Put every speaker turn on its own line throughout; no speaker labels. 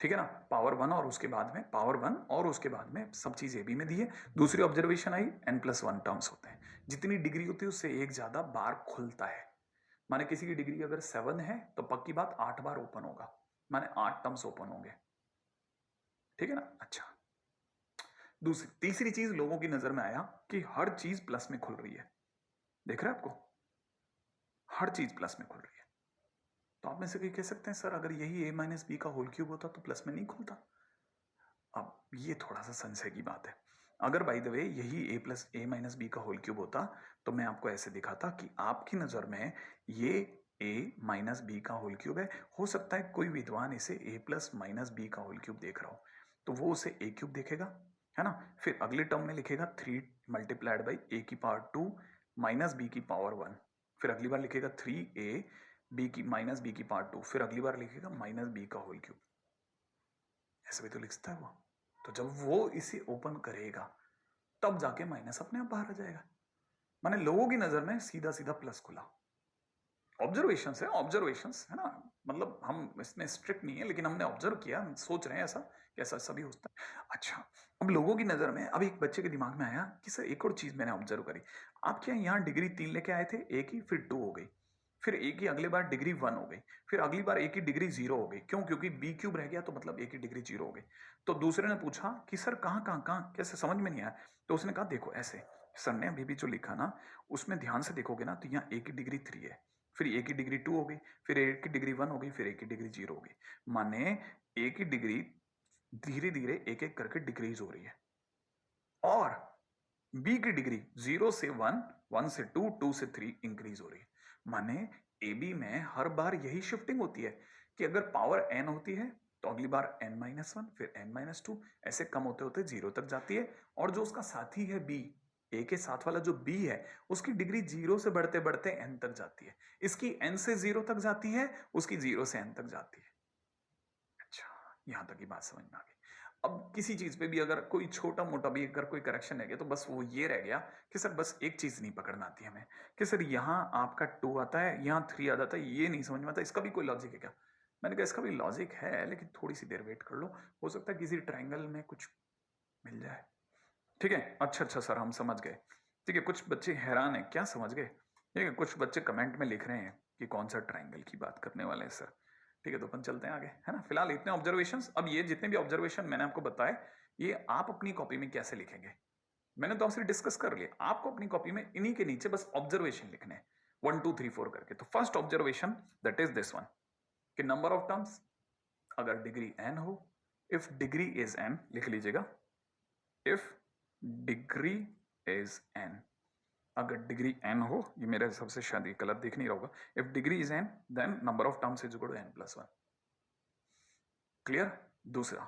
ठीक है ना, पावर वन और उसके बाद में पावर वन और उसके बाद में सब चीज ए बी में दी है। दूसरी ऑब्जर्वेशन आई n+1 टर्म्स होते हैं, जितनी डिग्री होती है उससे एक ज्यादा बार खुलता है। माने किसी की डिग्री अगर 7 है तो पक्की बात 8 बार ओपन होगा, माने 8 टर्म्स ओपन होंगे। ठीक है ना। अच्छा, दूसरी तीसरी चीज लोगों की नजर में आया कि हर चीज प्लस में खुल रही है। देख रहे हैं आपको, हर चीज प्लस में खुल रही है। तो आप में से कोई कह सकते हैं सर अगर यही a-b का होल क्यूब होता तो प्लस में नहीं खुलता। अब ये थोड़ा सा संशय की बात है। अगर बाय द वे यही a+a-b का होल क्यूब होता तो मैं आपको ऐसे दिखाता कि आपकी नजर में ये a-b का होल क्यूब है। हो सकता है कोई विद्वान इसे a+-b का होल क्यूब देख रहा हो, तो वो उसे a क्यूब देखेगा, है ना। फिर अगले टर्म में लिखेगा 3 मल्टीप्लाइड बाई a की पावर 2 माइनस b की पावर 1। फिर अगली बार लिखेगा 3a b की माइनस b की पावर 2। फिर अगली बार लिखेगा माइनस b का होल क्यूब। ऐसा भी तो लिखता है वो। तो जब वो इसे ओपन करेगा तब जाके माइनस अपने आप बाहर आ जाएगा। माने लोगों की नजर में सीधा सीधा प्लस खुला। ऑब्जर्वेशन है, ऑब्जर्वेशन है ना, मतलब हम इसमें स्ट्रिक्ट नहीं है, लेकिन हमने ऑब्जर्व किया, हम सोच रहे हैं ऐसा कि ऐसा सभी होता है। अच्छा, अब लोगों की नजर में अब एक बच्चे के दिमाग में आया कि सर एक और चीज मैंने ऑब्जर्व करी। आप क्या यहाँ डिग्री 3 लेके आए थे, एक ही, फिर 2 हो गई, फिर एक ही अगले बार डिग्री 1 हो गई, फिर अगली बार एक ही डिग्री 0 हो गई। क्यों? क्योंकि बी क्यूब रह गया तो मतलब एक ही डिग्री 0 हो गई। तो दूसरे ने पूछा कि सर कहाँ कहाँ कहाँ, कैसे, समझ में नहीं आया। तो उसने कहा देखो ऐसे, सर ने अभी भी जो लिखा ना उसमें ध्यान से देखोगे ना तो यहाँ एक ही डिग्री 3 है, फिर एक की डिग्री 2 हो गई, फिर एक की डिग्री 1 हो गई, फिर एक की डिग्री 0 हो गई। माने एक की डिग्री धीरे धीरे एक एक करके डिक्रीज हो रही है। और बी की डिग्री 0 से 1, 1 से 2, 2 से 3 इंक्रीज हो रही है। माने ए बी में हर बार यही शिफ्टिंग होती है कि अगर पावर n होती है तो अगली बार n-1, फिर n-2, ऐसे कम होते होते 0 तक जाती है। और जो उसका साथी है बी, ए के साथ वाला जो बी है, उसकी डिग्री 0 से बढ़ते बढ़ते n तक जाती है। इसकी n से 0 तक जाती है, उसकी 0 से n तक जाती है। अच्छा, यहां तक की बात समझ में आ गई। अब किसी चीज पे भी अगर कोई छोटा मोटा भी अगर कोई करेक्शन है तो बस वो ये रह गया कि सर बस एक चीज नहीं पकड़ना आती हमें कि सर यहां आपका 2 आता है, यहां 3 आ जाता है, ये नहीं समझ में आता, इसका भी कोई लॉजिक है क्या। मैंने कहा इसका भी लॉजिक है, लेकिन थोड़ी सी देर वेट कर लो, हो सकता है किसी ट्रायंगल में कुछ मिल जाए। ठीक है, अच्छा अच्छा सर हम समझ गए। ठीक है, कुछ बच्चे हैरान है, क्या समझ गए। ठीक है, कुछ बच्चे कमेंट में लिख रहे हैं कि कौन सा ट्रायंगल की बात करने वाले हैं सर। ठीक है, तो अपन चलते हैं आगे, है ना। फिलहाल इतने ऑब्जर्वेशंस। अब ये जितने भी ऑब्जर्वेशन मैंने आपको बताए ये आप अपनी कॉपी में कैसे लिखेंगे, मैंने तो आपसे डिस्कस कर लिया। आपको अपनी कॉपी में इन्हीं के नीचे बस ऑब्जर्वेशन लिखने हैं 1 2 3 4 करके। तो first observation that is this one कि नंबर ऑफ टर्म्स अगर डिग्री n हो, इफ डिग्री इज n लिख लीजिएगा, इफ डिग्री इज n, अगर डिग्री n हो, ये मेरे हिसाब से शायद ये गलत दिख नहीं रहा होगा, if degree is n then number of terms is equal to n+1। Clear. दूसरा,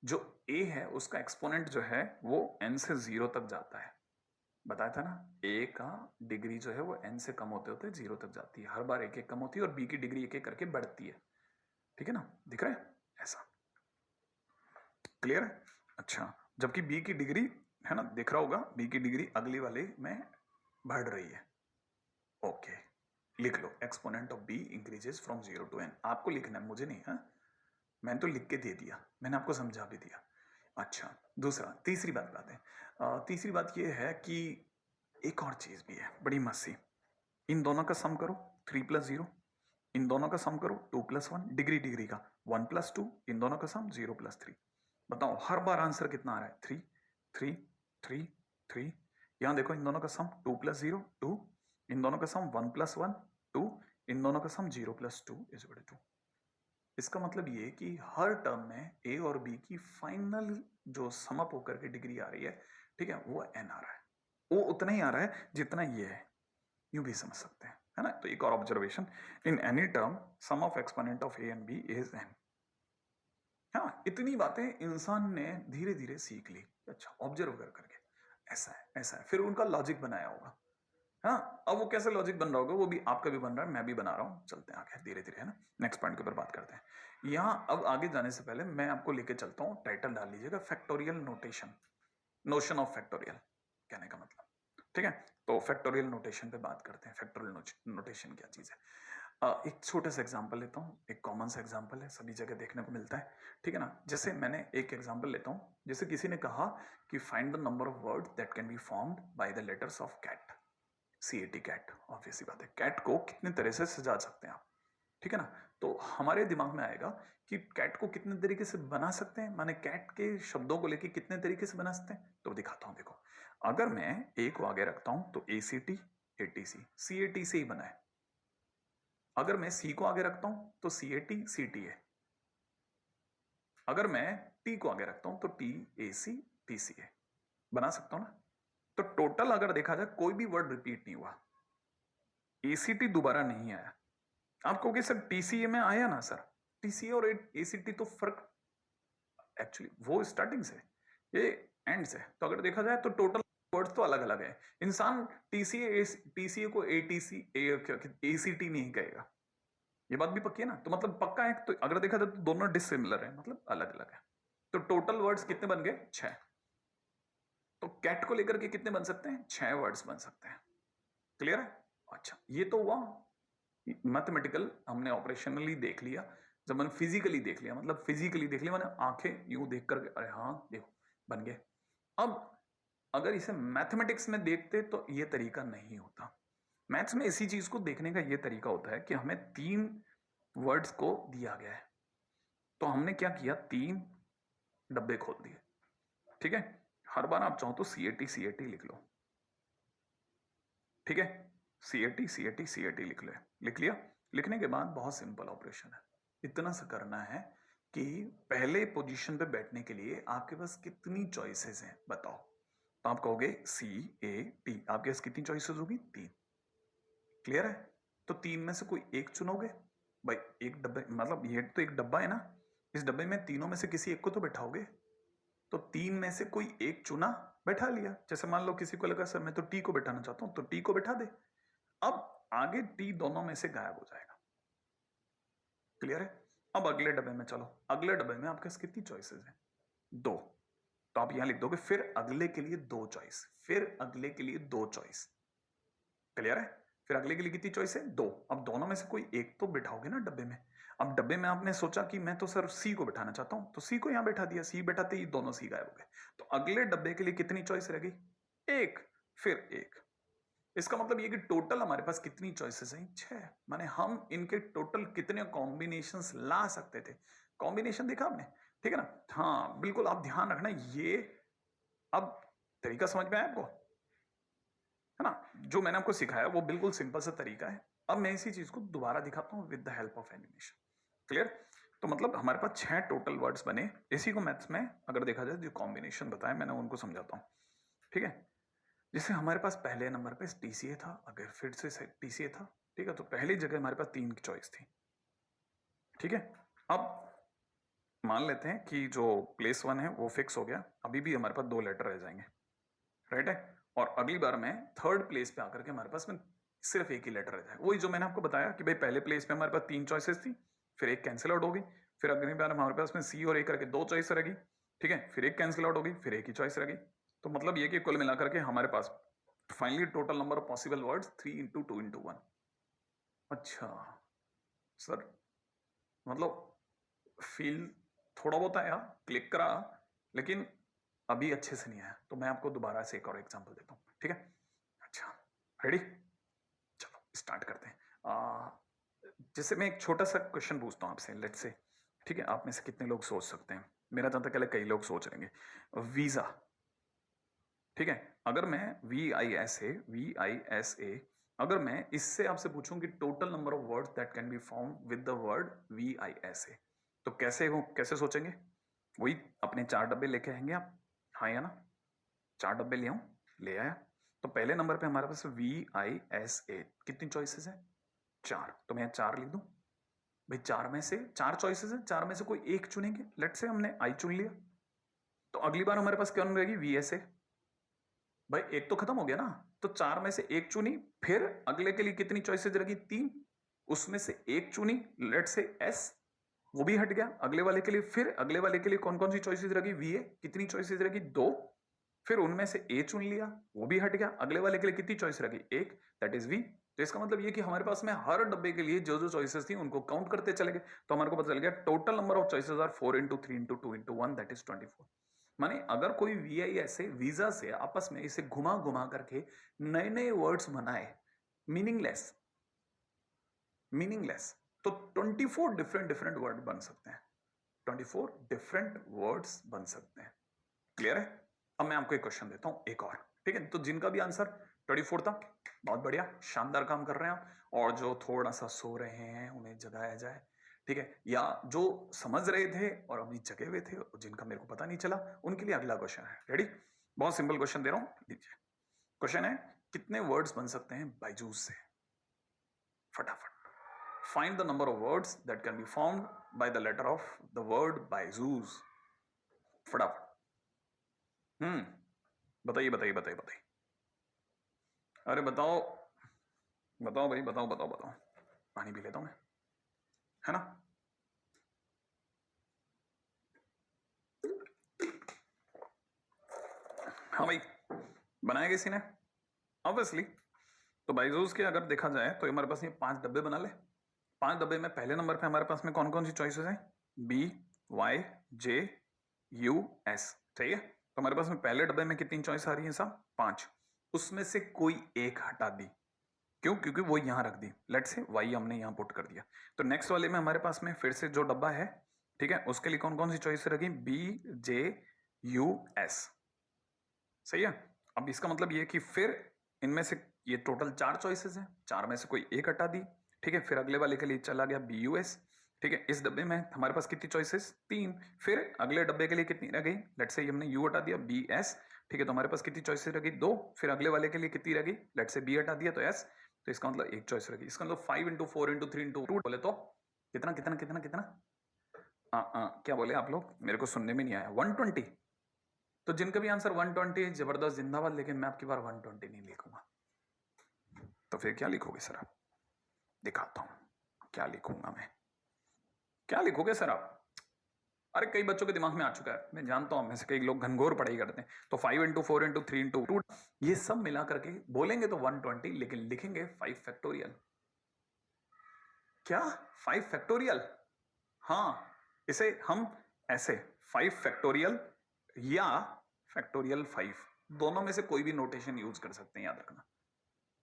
जो a है उसका एक्सपोनेंट जो है वो n से 0 तक जाता है। बताया था ना, a का डिग्री जो है वो n से कम होते होते 0 तक जाती है, हर बार एक एक कम होती है और b की डिग्री एक एक करके बढ़ती है। ठीक है ना, दिख रहा है ऐसा। क्लियर है। अच्छा, जबकि बी की डिग्री, है ना, दिख रहा होगा, बी की डिग्री अगली वाले में बढ़ रही है। ओके, लिख लो exponent of B increases from 0 to n। आपको लिखना है, मुझे नहीं है, मैंने तो लिख के दे दिया, मैंने आपको समझा भी दिया। अच्छा, दूसरा, तीसरी बात है, तीसरी बात यह है कि एक और चीज भी है बड़ी मस्ती। इन दोनों का सम करो 3+0, इन दोनों का सम करो 2+1, डिग्री डिग्री का 1+2, इन दोनों का सम 0+3। बताओ हर बार आंसर कितना आ रहा है, 3 3 3 3। यहां देखो इन दोनों का सम 2+0 2, इन दोनों का सम 1+1 2, इन दोनों का सम 0+2 इज इक्वल टू 2। इसका मतलब ये कि हर टर्म में ए और बी की फाइनल जो सम अप होकर के डिग्री आ रही है, ठीक है, वो एन आ रहा है, वो उतना ही आ रहा है जितना ये है, यूं भी समझ सकते हैं, है ना। तो एक और observation, in any term sum of exponent of a and b is n. हाँ, इतनी बातें इंसान ने धीरे धीरे सीख ली। अच्छा, ऑब्जर्व कर करके ऐसा है ऐसा है, फिर उनका लॉजिक बनाया होगा। हाँ, अब वो कैसे लॉजिक बन रहा होगा वो भी आपका भी बन रहा है, मैं भी बना रहा हूं। चलते हैं आगे धीरे धीरे, है ना। नेक्स्ट पॉइंट के ऊपर बात करते हैं। यहां अब आगे जाने से पहले मैं आपको लेके चलता हूं, टाइटल डाल लीजिएगा factorial notation, notion of factorial, कहने का मतलब। ठीक है, तो फैक्टोरियल नोटेशन पे बात करते हैं। फैक्टोरियल नोटेशन क्या चीज है। एक छोटा सा एग्जांपल लेता हूँ, एक कॉमन सा एग्जांपल है, सभी जगह देखने को मिलता है, ठीक है ना। जैसे मैंने एक एग्जांपल लेता हूँ, जैसे किसी ने कहा कि find the number of word that can be formed by the letters of cat, CAT, cat. Obvious सी बात है, कैट को कितने तरह से सजा सकते हैं आप, ठीक है ना। तो हमारे दिमाग में आएगा कि कैट को कितने तरीके से बना सकते हैं, माने कैट के शब्दों को लेके कितने तरीके से बना सकते हैं। तो दिखाता हूं, देखो, अगर मैं ए को आगे रखता हूं तो ACT ATC, CAT से ही बना है। अगर मैं सी को आगे रखता हूं तो CAT CTA। अगर मैं टी को आगे रखता हूं तो TAC TCA। बना सकता हूं ना। तो टोटल अगर देखा जाए कोई भी वर्ड रिपीट नहीं हुआ, ACT दोबारा नहीं आया। आप कहोगे सर TCA में आया ना सर, TCA और ACT तो फर्क, एक्चुअली वो स्टार्टिंग से, ये एंड से। तो अगर देखा जाए तो टोटल वर्ड्स तो अलग अलग है। इंसान TCA को ACT नहीं कहेगा, ये बात भी पक्की है ना। तो मतलब पक्का है, तो अगर देखा जाए तो दोनों डिसिमिलर है, मतलब अलग अलग है। तो टोटल वर्ड्स कितने बन गए? 6। तो कैट को लेकर के कितने बन सकते हैं? 6 वर्ड्स बन सकते हैं। क्लियर है? अच्छा, ये तो हुआ मैथमेटिकल, हमने ऑपरेशनली देख लिया। जब मैंने फिजिकली देख लिया, मतलब फिजिकली देख लिया, मैंने आंखें यूं देख करके, अरे हाँ देखो बन गए। अब अगर इसे मैथमेटिक्स में देखते तो ये तरीका नहीं होता। मैथ्स में इसी चीज को देखने का ये तरीका होता है कि हमें 3 वर्ड्स को दिया गया है, तो हमने क्या किया, 3 डब्बे खोल दिए, ठीक है। हर बार आप चाहो तो CAT लिख लो, ठीक है। CAT लिख लिया। लिखने के बाद बहुत सिंपल ऑपरेशन है, इतना सा करना है कि पहले पोजीशन पे बैठने के लिए आपके पास कितनी चॉइसेस हैं बताओ। तो आप कहोगे CAT, आपके पास कितनी चॉइसेस होगी? 3। क्लियर है? तो 3 में से कोई एक चुनोगे भाई। एक डब्बे, मतलब ये तो एक डब्बा है ना, इस डब्बे में तीनों में से किसी एक को तो बैठाओगे। तो 3 में से कोई एक चुना, बैठा लिया। जैसे मान लो किसी को लगा सर मैं तो टी को बैठाना चाहता हूं, तो टी को बैठा दे। अब आगे टी दोनों में से गायब हो जाएगा। क्लियर है? अब अगले डब्बे में चलो, अगले डब्बे में आपके पास कितनी चॉइसेस हैं? 2। तो आप यहां लिख दोगे फिर अगले के लिए 2 चॉइस, फिर अगले के लिए 2 चॉइस। क्लियर है? फिर अगले के लिए कितनी चॉइस है? 2। अब दोनों में से कोई एक तो बिठाओगे ना डब्बे में। अब डब्बे में आपने सोचा कि मैं तो सर सी को बिठाना चाहता हूं, तो सी को यहां बैठा दिया। सी बैठाते ही दोनों सी गायब हो गए। तो अगले डब्बे के लिए कितनी चॉइस रहेगी? 1, फिर 1। इसका मतलब ये कि टोटल हमारे पास कितनी चॉइसेस हैं? 6। माने हम इनके टोटल कितने कॉम्बिनेशंस ला सकते थे। कॉम्बिनेशन देखा आपने, ठीक है ना। हाँ बिल्कुल, आप ध्यान रखना ये। अब तरीका समझ में आया आपको, है ना। जो मैंने आपको सिखाया वो बिल्कुल सिंपल सा तरीका है। अब मैं इसी चीज को दोबारा दिखाता हूँ with the help of animation. Clear? तो मतलब हमारे पास 6 टोटल वर्ड्स बने। इसी को मैथ्स में अगर देखा जाए, जो कॉम्बिनेशन बताया मैंने उनको समझाता हूँ, ठीक है। जैसे हमारे पास पहले नंबर पे TCA था, अगर फिर से TCA था, ठीक है। तो पहली जगह हमारे पास 3 की चॉइस थी, ठीक है। अब मान लेते हैं कि जो प्लेस 1 है वो फिक्स हो गया, अभी भी हमारे पास 2 लेटर रह जाएंगे, राइट है। और अगली बार में 3rd प्लेस पे आकर के हमारे पास में सिर्फ एक ही लेटर रहता है। वही जो मैंने आपको बताया कि भाई पहले प्लेस पे हमारे पास 3 चॉइसेस थी, फिर एक कैंसिल आउट होगी। फिर अगली बार हमारे पास में C और A करके 2 चॉइस रहेगी, ठीक है। फिर एक कैंसिल आउट होगी, फिर एक ही चॉइस रहेगी। तो मतलब ये कि कुल मिलाकर के हमारे पास finally total number of possible words 3 into 2 into 1। अच्छा सर, मतलब फील थोड़ा बहुत आया, क्लिक करा, लेकिन अभी अच्छे से नहीं आया। तो मैं आपको दोबारा से एक और एग्जांपल देता हूँ, ठीक है। अच्छा, रेडी? चलो स्टार्ट करते हैं। जैसे मैं एक छोटा सा क्वेश्चन पूछता हूँ आपसे, लेट्स से, ठीक है। आप में से कितने लोग सोच सकते हैं? मेरा जहां तक कई लोग सोच रहेंगे। वीजा, ठीक है। अगर मैं VISA, अगर मैं इससे आपसे पूछूं कि total number of words that can be found with the word VISA, तो कैसे सोचेंगे? वही अपने 4 डब्बे लेके आएंगे आप, हाँ या ना। 4 डब्बे ले आऊं, ले आया। तो पहले नंबर पे हमारे पास VISA, कितनी चॉइसेस है? 4। तो मैं यहाँ 4 लिख दूं भाई। 4 में से 4 चॉइसेस है, 4 में से कोई एक चुनेंगे। लेट्स से हमने आई चुन लिया, तो अगली बार हमारे पास क्या रहेगी? VSA। भाई एक तो खत्म हो गया ना। तो 4 में से एक चुनी, फिर अगले के लिए कितनी चॉइसेस रहेगी? 3। उसमें से एक चुनी, लेट से S, वो भी हट गया। अगले वाले के लिए, फिर अगले वाले के लिए कौन कौन सी चॉइसेस रहेगी? VA, कितनी चॉइसेस रहेगी? 2। फिर उनमें से A चुन लिया, वो भी हट गया। अगले वाले के लिए कितनी चॉइस रहेगी? 1, दैट इज V। तो इसका मतलब ये कि हमारे पास में हर डब्बे के लिए जो जो चॉइसेस थी उनको काउंट करते चले गए, तो हमारे को पता चल गया total number of choices are 4 into 3 into 2 into 1 that is 24। माने अगर कोई वीआई ऐसे वीजा से आपस में इसे घुमा घुमा करके नए नए वर्ड्स बनाए मीनिंगलेस मीनिंगलेस, तो 24 डिफरेंट डिफरेंट वर्ड बन सकते हैं, 24 डिफरेंट वर्ड्स बन सकते हैं। क्लियर है? अब मैं आपको एक क्वेश्चन देता हूं एक और, ठीक है? तो जिनका भी आंसर 24 था, बहुत बढ़िया, शानदार काम कर रहे हैं आप। और जो थोड़ा सा सो रहे हैं उन्हें जगाया जाए, ठीक है? या जो समझ रहे थे और अभी जगे हुए थे, जिनका मेरे को पता नहीं चला, उनके लिए अगला क्वेश्चन है। रेडी? बहुत सिंपल क्वेश्चन दे रहा हूं, लीजिए। क्वेश्चन है, कितने वर्ड्स बन सकते हैं बायजूस से? फटाफट find the number of words that can be formed by the letter of the word Byju's. फटाफट बताइए बताइए बताइए बताइए। अरे बताओ बताओ भाई, बताओ बताओ बताओ। पानी पी लेता हूं मैं, है ना? हाँ भाई, बनाया किसी ने ऑब्वियसली। तो बायजूस के अगर देखा जाए तो हमारे पास ये 5 डब्बे बना ले। 5 डब्बे में पहले नंबर पे हमारे पास में कौन कौन सी चॉइसेस हैं? B, Y, J, U, S. सही है? तो हमारे पास में पहले डब्बे में कितनी चॉइस आ रही है साहब? 5। उसमें से कोई एक हटा दी, क्यों? क्योंकि वो यहां रख दी। लेट से वाई हमने यहां पुट कर दिया। तो नेक्स्ट वाले में हमारे पास में फिर से जो डब्बा है, ठीक है, उसके लिए कौन कौन सी चॉइस रखी? B, J, U, S. सही है? अब इसका मतलब ये कि फिर इनमें से ये टोटल 4 चॉइसेस हैं, 4 में से कोई एक हटा दी, ठीक है? फिर अगले वाले के लिए चला गया बी, यू, एस, ठीक है? इस डब्बे में हमारे पास कितनी चॉइसेस? 3। फिर अगले डब्बे के लिए कितनी रह गई? लेट से हमने यू हटा दिया, बी, एस, ठीक है? तो हमारे पास कितनी चॉइसेस रह गई? 2। फिर अगले वाले के लिए कितनी रह गई? लेट से बी हटा दिया तो एस, तो इसका मतलब एक चॉइस रह गई। इसका मतलब 5 इंटू 4 इंटू 3 इंटू 2 बोले तो कितना कितना कितना कितना? क्या बोले आप लोग? मेरे को सुनने में नहीं आया। 120। तो जिनका भी आंसर 120 जबरदस्त जिंदाबाद, लेकिन मैं आपकी बार 120 नहीं लिखूंगा। तो फिर क्या लिखोगे सर आप? दिखाता हूं क्या लिखूंगा मैं। क्या लिखोगे सर आप? अरे कई बच्चों के दिमाग में आ चुका है, मैं जानता हूं, में से कई लोग घनघोर पढ़ाई करते हैं। तो 5 इंटू 4 इंटू 3 इंटू 2 ये सब मिला करके बोलेंगे तो 120, लेकिन लिखेंगे 5 फैक्टोरियल। क्या? 5 फैक्टोरियल? हाँ, इसे हम ऐसे 5 फैक्टोरियल या फैक्टोरियल 5, दोनों में से कोई भी नोटेशन यूज कर सकते हैं, याद रखना।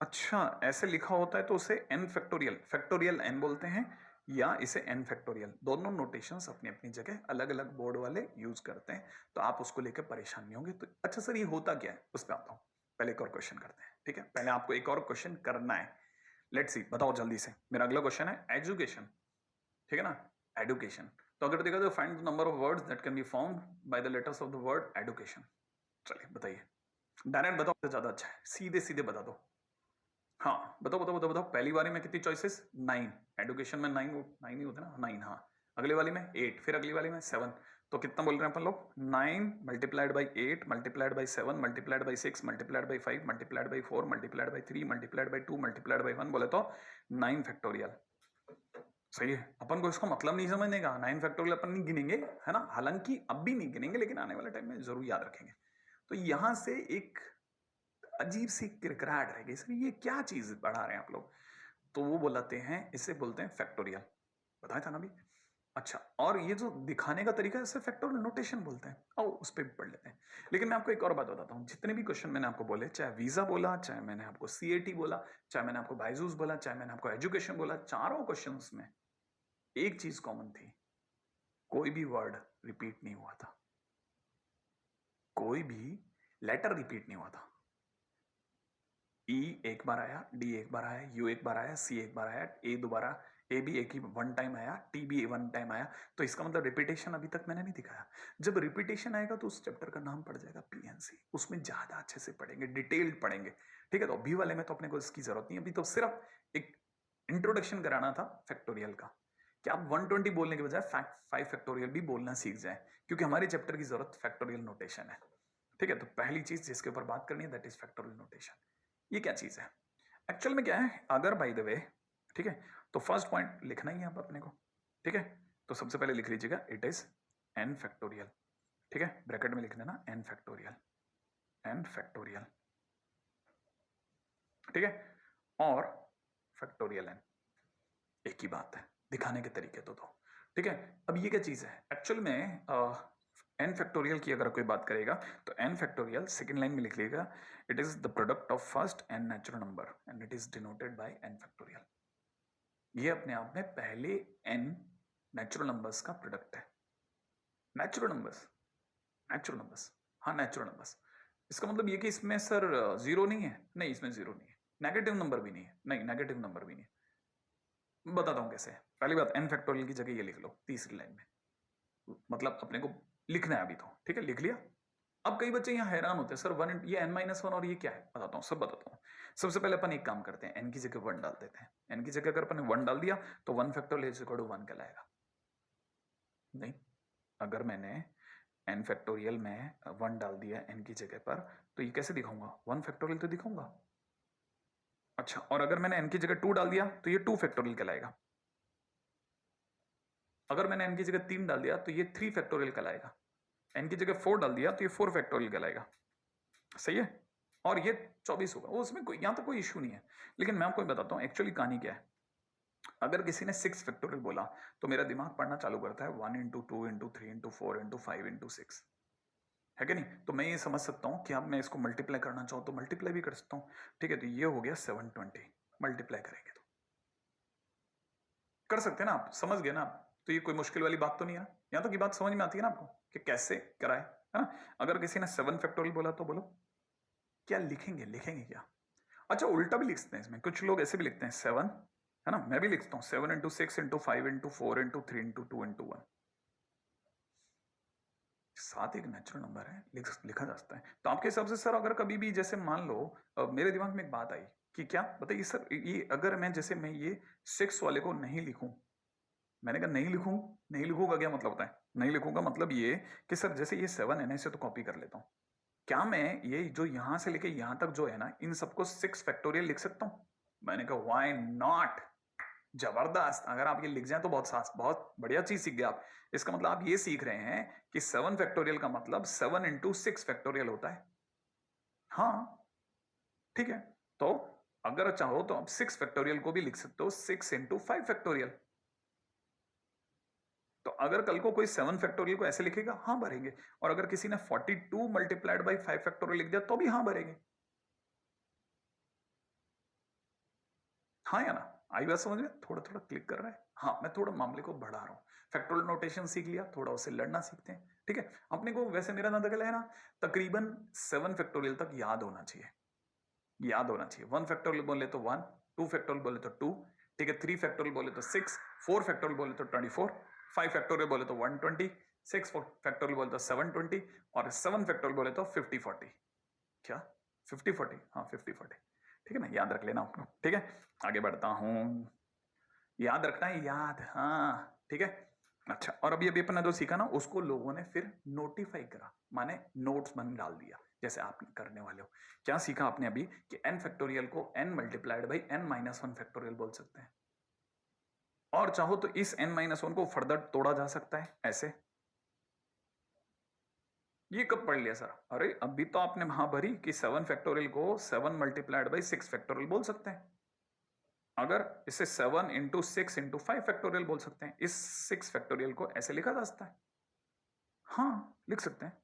अच्छा, ऐसे लिखा होता है तो उसे एन फैक्टोरियल, फैक्टोरियल एन बोलते हैं, या इसे एन फैक्टोरियल। दोनों नोटेशंस अपनी अपनी जगह अलग अलग बोर्ड वाले यूज करते हैं, तो आप उसको लेकर परेशान नहीं होंगे। तो अच्छा सर ये होता क्या है, उस पर आता हूं। पहले एक और क्वेश्चन करते हैं, ठीक है? पहले आपको एक और क्वेश्चन करना है। लेट्स सी, बताओ जल्दी से। मेरा अगला क्वेश्चन है एजुकेशन, ठीक है ना? एडुकेशन। तो अगर देखा तो find the number of words that can be formed by the letters of the word education. चलिए बताइए, डायरेक्ट बताओ तो ज्यादा अच्छा है, सीधे सीधे बता दो। हाँ बताओ बताओ बताओ बताओ। पहली बारी में कितनी चॉइसेस? 9। एडुकेशन में 9 ही होते ना, 9। हाँ, अगली वाली में 8, फिर अगली वाली में 7। तो कितना बोल रहे हैं अपन लोग? 9 multiplied by 8 multiplied by 7 multiplied by 6 multiplied by 5 multiplied by 4 multiplied by 3 multiplied by 2 multiplied by 1, बोले तो 9 फैक्टोरियल। सही है? अपन को इसका मतलब नहीं समझने का। 9 फैक्टोरियल अपन नहीं गिनेंगे, है ना? हालांकि अब भी नहीं गिनेंगे, लेकिन आने वाले टाइम में जरूर याद रखेंगे। तो यहां से एक अजीब सी किरकिराहट रह गई, सर ये क्या चीज बढ़ा रहे हैं आप लोग? तो वो बोलाते हैं, इसे बोलते हैं फैक्टोरियल। बताया था ना अभी। अच्छा, और ये जो दिखाने का तरीका है इसे फैक्टोरियल नोटेशन बोलते हैं। आओ उस पर भी पढ़ लेते हैं। लेकिन मैं आपको एक और बात बताता हूँ, जितने भी क्वेश्चन मैंने आपको बोले, चाहे वीजा बोला, चाहे मैंने आपको सीएटी बोला, चाहे मैंने आपको बायजूस बोला, चाहे मैंने आपको एजुकेशन बोला, चारों क्वेश्चन में एक चीज कॉमन थी, कोई भी वर्ड रिपीट नहीं हुआ था, कोई भी लेटर रिपीट नहीं हुआ था। ई एक बार आया, डी एक बार आया, यू एक बार आया, सी एक बार आया, ए दोबारा, ए भी एक ही वन टाइम आया, टी भी वन टाइम आया। तो इसका मतलब रिपीटेशन अभी तक मैंने नहीं दिखाया। जब रिपीटेशन आएगा तो उस चैप्टर का नाम पड़ जाएगा पीएनसी, उसमें ज्यादा अच्छे से पढ़ेंगे, डिटेल्ड पढ़ेंगे, ठीक है? तो अभी वाले में तो अपने को इसकी जरूरत नहीं, अभी तो सिर्फ एक इंट्रोडक्शन कराना था फैक्टोरियल का, कि आप 120 बोलने के बजाय 5 फैक्टोरियल भी बोलना सीख जाए, क्योंकि हमारे चैप्टर की जरूरत फैक्टोरियल नोटेशन है, ठीक है? तो पहली चीज जिसके ऊपर बात करनी है दैट इज फैक्टोरियल नोटेशन। ये क्या चीज है एक्चुअल में? क्या है? अगर बाय द वे, ठीक है, तो फर्स्ट पॉइंट लिखना ही है आप अपने को, ठीक है? तो सबसे पहले लिख लीजिएगा इट इज एन फैक्टोरियल, ठीक है? ब्रैकेट में लिखना ना एन फैक्टोरियल, एन फैक्टोरियल, ठीक है? और फैक्टोरियल n, एक ही बात है, दिखाने के तरीके तो दो। ठीक है, अब ये क्या चीज है एक्चुअल में, n फैक्टोरियल की अगर कोई बात करेगा तो n फैक्टोरियल सेकेंड लाइन में लिख लेगा, it is the product of first n natural number and it is denoted by n factorial. ये अपने आप में पहले n नेचुरल नंबर्स का प्रोडक्ट है। नेचुरल नंबर्स, नेचुरल नंबर्स, हाँ नेचुरल नंबर्स। इसका मतलब ये कि इसमें सर जीरो नहीं है, नहीं इसमें जीरो नहीं है, नेगेटिव नंबर भी नहीं है, नहीं नेगेटिव नंबर भी नहीं है। बताता हूं कैसे। पहली बात, n फैक्टोरियल की जगह ये लिख लो तीसरी लाइन में, मतलब अपने को लिखना है अभी तो, ठीक है लिख लिया। अब कई बच्चे यहाँ हैरान होते हैं, सर वन, ये n-1 और ये क्या है, बताता हूँ, सब बताता हूँ। सबसे पहले अपन एक काम करते हैं, n की जगह 1 डाल देते हैं। n की जगह अगर अपन 1 डाल दिया तो 1 फैक्टोरियल इज इक्वल टू 1 कहलाएगा। नहीं, अगर मैंने n फैक्टोरियल में 1 डाल दिया n की जगह पर, तो ये कैसे दिखाऊंगा, 1 फैक्टोरियल तो दिखाऊंगा। अच्छा, और अगर मैंने n की जगह 2 डाल दिया तो ये 2 फैक्टोरियल कहलाएगा। अगर मैंने n की जगह 3 डाल दिया तो ये 3 फैक्टोरियल कहलाएगा। n की जगह 4 डाल दिया तो ये 4 फैक्टोरियल कहलाएगा। सही है, और ये 24 होगा, उसमें कोई यहां तक कोई इश्यू नहीं है। लेकिन मैं आपको बताता हूं एक्चुअली कहानी क्या है। अगर किसी ने 6 फैक्टोरियल बोला तो मेरा दिमाग पढ़ना चालू करता है 1 into 2 into 3 into 4 into 5 into 6, है कि नहीं। तो मैं ये समझ सकता हूं कि अब मैं इसको मल्टीप्लाई करना चाहूं तो मल्टीप्लाई भी कर सकता हूं। ठीक है, तो ये हो गया 720, मल्टीप्लाई करेंगे तो कर सकते हैं ना, आप समझ गए ना आप। तो ये कोई मुश्किल वाली बात तो नहीं है, यहां तक की बात समझ में आती है ना आपको कि कैसे कराए, है ना। अगर किसी ने 7 फैक्टोरियल बोला तो बोलो क्या लिखेंगे, लिखेंगे क्या। अच्छा, उल्टा भी लिखते हैं इसमें, कुछ लोग ऐसे भी लिखते हैं 7, है ना, मैं भी लिखता हूँ 7 into 6 into 5 into 4 into 3 into 2 into 1। 7 एक नेचुरल नंबर है, लिखा जा सकता है। तो आपके हिसाब से सर अगर कभी भी जैसे मान लो, मेरे दिमाग में एक बात आई कि क्या बताइए सर, ये अगर मैं जैसे मैं ये 6 वाले को नहीं लिखूं, मैंने कहा नहीं लिखूं, नहीं लिखूंगा क्या मतलब होता है, नहीं लिखूंगा मतलब ये कि सर जैसे ये 7 है ना, इसे तो कॉपी कर लेता हूं, क्या मैं ये जो यहां से लेके यहां तक जो है ना, इन सबको 6 फैक्टोरियल लिख सकता हूं। मैंने कहा व्हाई नॉट, जबरदस्त। अगर आप ये लिख जाए तो बहुत बढ़िया चीज सीख गए आप। इसका मतलब आप ये सीख रहे हैं कि 7 फैक्टोरियल का मतलब 7 इंटू 6 फैक्टोरियल होता है। हाँ ठीक है, तो अगर चाहो तो आप 6 फैक्टोरियल को भी लिख सकते हो 6 इंटू 5 फैक्टोरियल। तो अगर कल को कोई 7 फैक्टोरियल को ऐसे लिखेगा, हाँ भरेंगे। और अगर किसी ने 42 मल्टीप्लाइड बाई 5 फैक्टोरियल लिख दिया तो भी हाँ भरेंगे। हाँ या ना, आई बात समझ में, थोड़ा थोड़ा क्लिक कर रहा है। हाँ, मैं थोड़ा मामले को बढ़ा रहा हूँ, फैक्टोरियल नोटेशन सीख लिया, थोड़ा उससे लड़ना सीखते हैं। ठीक है, अपने को वैसे मेरा नंबर है ना, तकरीबन 7 फैक्टोरियल तक याद होना चाहिए, याद होना चाहिए। 1 फैक्टोरियल बोले तो 1, 2 फैक्टोरियल बोले तो 2, ठीक है, 3 फैक्टोरियल बोले तो 6, 4 फैक्टोरियल बोले तो 24, 5 फैक्टोरियल बोले तो 120, 6 फैक्टोरियल बोले तो 720, और 7 फैक्टोरियल बोले तो 50-40। क्या 50-40? हाँ 50-40, ठीक है ना, याद रख लेना आपको। ठीक है, आगे बढ़ता हूं, याद रखना है, याद, हाँ ठीक है। अच्छा, और अभी अभी अपना जो सीखा ना, उसको लोगों ने फिर नोटिफाई करा, माने नोट्स बन डाल दिया, जैसे आप करने वाले हो। क्या सीखा आपने अभी कि n फैक्टोरियल को n multiplied by n-1 factorial बोल सकते हैं, और चाहो तो इस n-1 को फर्दर तोड़ा जा सकता है ऐसे। ये कब पढ़ लिया सर? अरे अभी तो आपने वहां भरी कि 7 फैक्टोरियल को 7 मल्टीप्लाइड बाई 6 फैक्टोरियल बोल सकते हैं। अगर इसे 7 इंटू 6 इंटू 5 फैक्टोरियल बोल सकते हैं। इस 6 फैक्टोरियल को ऐसे लिखा जा सकता है, हाँ लिख सकते हैं।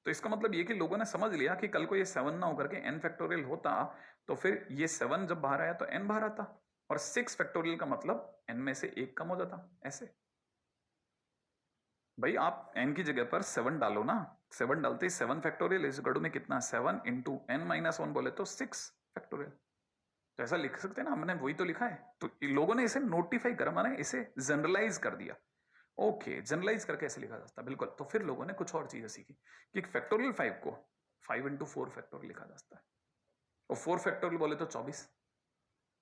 तो इसका मतलब ये कि लोगों ने समझ लिया कि कल को ये 7 ना होकर के n फैक्टोरियल होता, तो फिर ये 7 जब बाहर आया तो n बाहर आता, और 6 फैक्टोरियल का मतलब n में से 1 कम हो जाता, ऐसे। भाई आप n की जगह पर 7 डालो ना, 7 डालते ही 7 फैक्टोरियल इस गढ़ में कितना, 7 इंटू n-1 बोले तो 6 फैक्टोरियल। तो ऐसा लिख सकते हैं ना, हमने वही तो लिखा है। तो लोगों ने इसे नोटिफाई करा, माने इसे जनरलाइज कर दिया। ओके, जनरलाइज करके ऐसे लिखा जा सकता है, बिल्कुल। तो फिर लोगों ने कुछ और चीजें सीखी कि फैक्टोरियल 5 को 5 इंटू 4 फैक्टोरियल लिखा जा सकता है, और 4 फैक्टोरियल बोले तो 24,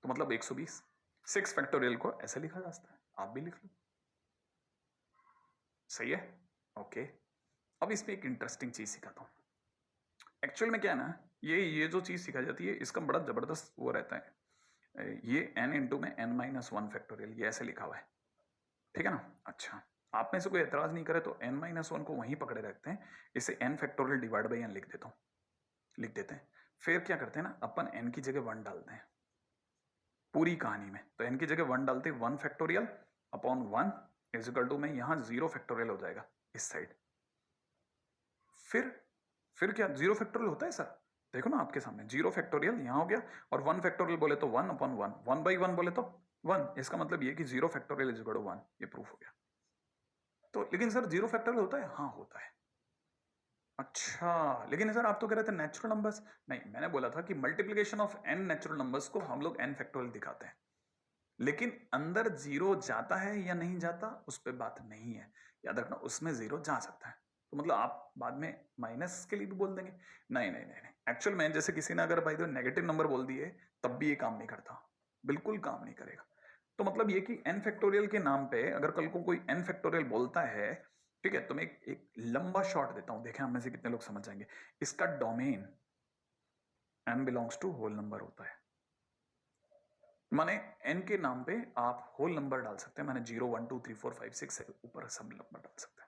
तो मतलब 120। 6 फैक्टोरियल को ऐसे लिखा जा सकता है, आप भी लिख लो, सही है। ओके, अब इसमें एक इंटरेस्टिंग चीज सिखाता हूं। एक्चुअल में क्या है ना, ये जो चीज सिखाई जाती है इसका बड़ा जबरदस्त वो रहता है। ये n इंटू में n-1 फैक्टोरियल, ये ऐसे लिखा हुआ है, ठीक है ना। अच्छा, आप में से कोई एतराज नहीं करे तो n-1 को वहीं पकड़े रखते हैं, इसे n factorial divide by n लिख देता हूं, लिख देते हैं। फिर क्या करते हैं ना, अपन n की जगह 1 डालते हैं, पूरी कहानी में। तो n की जगह 1 डालते 1 factorial upon 1 is equal to में यहां 0 फैक्टोरियल हो जाएगा इस साइड। फिर क्या 0 फैक्टोरियल होता है सर? देखो ना आपके सामने 0 फैक्टोरियल यहां हो गया, और 1 फैक्टोरियल बोले तो 1 अपॉन 1, 1 बाई 1 बोले तो 1। इसका मतलब ये कि 0 फैक्टोरियल इज इक्वल टू 1, ये प्रूफ हो गया। तो लेकिन सर 0 फैक्टोरियल होता है? हाँ होता है। अच्छा, लेकिन सर आप तो कह रहे थे नेचुरल नंबर्स। नहीं, मैंने बोला था कि multiplication of n natural numbers को हम लोग n फैक्टोरियल दिखाते हैं, लेकिन अंदर 0 जाता है या नहीं जाता उस पर बात नहीं है। याद रखना, उसमें 0 जा सकता है। तो मतलब आप बाद में माइनस के लिए भी बोल देंगे? नहीं नहीं नहीं नहीं, एक्चुअल में जैसे किसी ने अगर भाई तो नेगेटिव नंबर बोल दिए तब भी ये काम नहीं करता, बिल्कुल काम नहीं करेगा। तो मतलब ये कि n फैक्टोरियल के नाम पे अगर कल को कोई n फैक्टोरियल बोलता है, ठीक है, तो मैं एक लंबा शॉट देता हूं, देखें हम में से कितने लोग समझ जाएंगे। इसका domain n belongs to whole number होता है, माने n के नाम पे आप होल नंबर डाल सकते हैं, माने 0 1 2 3 4 5 6 से ऊपर सब नंबर डाल सकते हैं।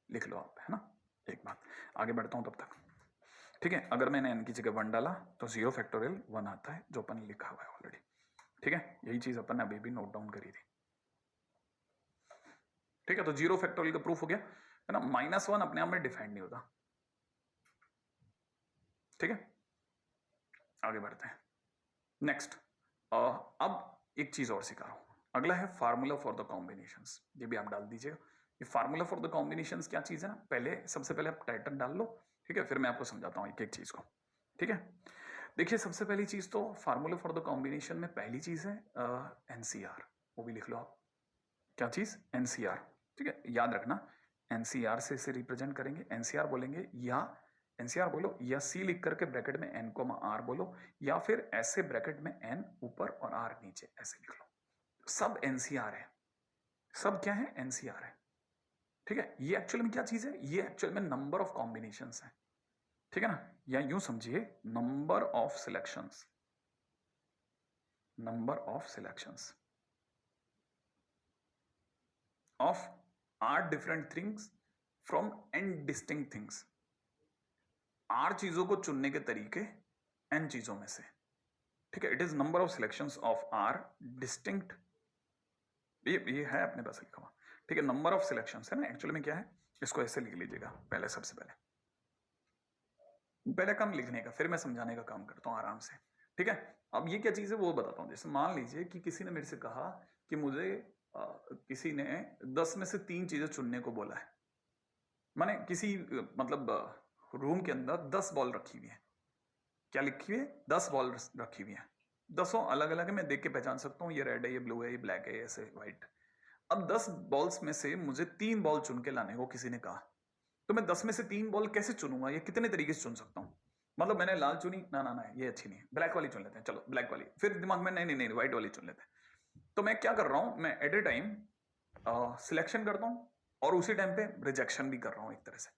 लिख लो आप, है ना। एक बात, आगे बढ़ता हूं तब तक, ठीक है। अगर मैंने n की जगह 1 डाला तो 0 फैक्टोरियल 1 आता है, जो अपन ने लिखा हुआ है ऑलरेडी, ठीक है। यही चीज अपन ने अभी भी नोट डाउन करी थी, ठीक है। तो 0 फैक्टोरियल का प्रूफ हो गया, है ना। -1 अपने आप में डिफाइंड नहीं होता, ठीक है। आगे बढ़ते हैं, नेक्स्ट। अब एक चीज और सिखा रहा हूं, अगला है फार्मूला फॉर द कॉम्बिनेशंस। ये भी आप डाल दीजिएगा। ये फार्मूला फॉर द कॉम्बिनेशंस क्या चीज है ना, पहले सबसे पहले आप टाइटल डाल लो, ठीक है, फिर मैं आपको समझाता हूं एक एक चीज को, ठीक है। देखिए सबसे पहली चीज तो फार्मूला फॉर द कॉम्बिनेशन में पहली चीज है एनसीआर, वो भी लिख लो आप। क्या चीज? एनसीआर, ठीक है। याद रखना, एनसीआर से इसे रिप्रेजेंट करेंगे, एनसीआर बोलेंगे या एनसीआर बोलो, या सी लिख करके ब्रैकेट में एन को आर बोलो, या फिर ऐसे ब्रैकेट में एन ऊपर और आर नीचे, ऐसे लिख लो। सब एनसीआर है, सब क्या है? एनसीआर है, ठीक है। ये एक्चुअल में क्या चीज है? ये एक्चुअल में नंबर ऑफ कॉम्बिनेशंस है, ठीक है ना। या यूं समझिए, number of selections, number of selections of r different things from n distinct things। r चीजों को चुनने के तरीके n चीजों में से, ठीक है। It is number of selections of r distinct, ये है अपने पास लिखा हुआ, ठीक है। नंबर ऑफ सिलेक्शंस है ना, एक्चुअली में क्या है, इसको ऐसे लिख लीजिएगा पहले, सबसे पहले काम लिखने का, फिर मैं समझाने का काम करता हूं आराम से, ठीक है। अब ये क्या चीज है वो बताता हूं। जैसे मान लीजिए कि किसी ने मेरे से कहा कि मुझे किसी ने 10 में से 3 चीजें चुनने को बोला है, माने किसी मतलब रूम के अंदर 10 बॉल रखी हुई है। क्या लिखी हुई है? 10 बॉल रखी हुई है, 10 अलग अलग है, मैं देख के पहचान सकता हूँ ये रेड है, ये ब्लू है, ये ब्लैक है, ऐसे व्हाइट। अब 10 बॉल्स में से मुझे 3 बॉल चुन के लाने को किसी ने कहा, तो मैं 10 में से 3 बॉल कैसे चुनूंगा? ये कितने तरीके से चुन सकता हूँ? मतलब मैंने लाल चुनी, ना ना ना ये अच्छी नहीं है, ब्लैक वाली चुन लेते हैं, चलो ब्लैक वाली। फिर दिमाग में नहीं नहीं नहीं व्हाइट वाली चुन लेते हैं। तो मैं क्या कर रहा हूं, मैं एट ए टाइम सिलेक्शन करता हूं और उसी टाइम पे रिजेक्शन भी कर रहा हूं एक तरह से।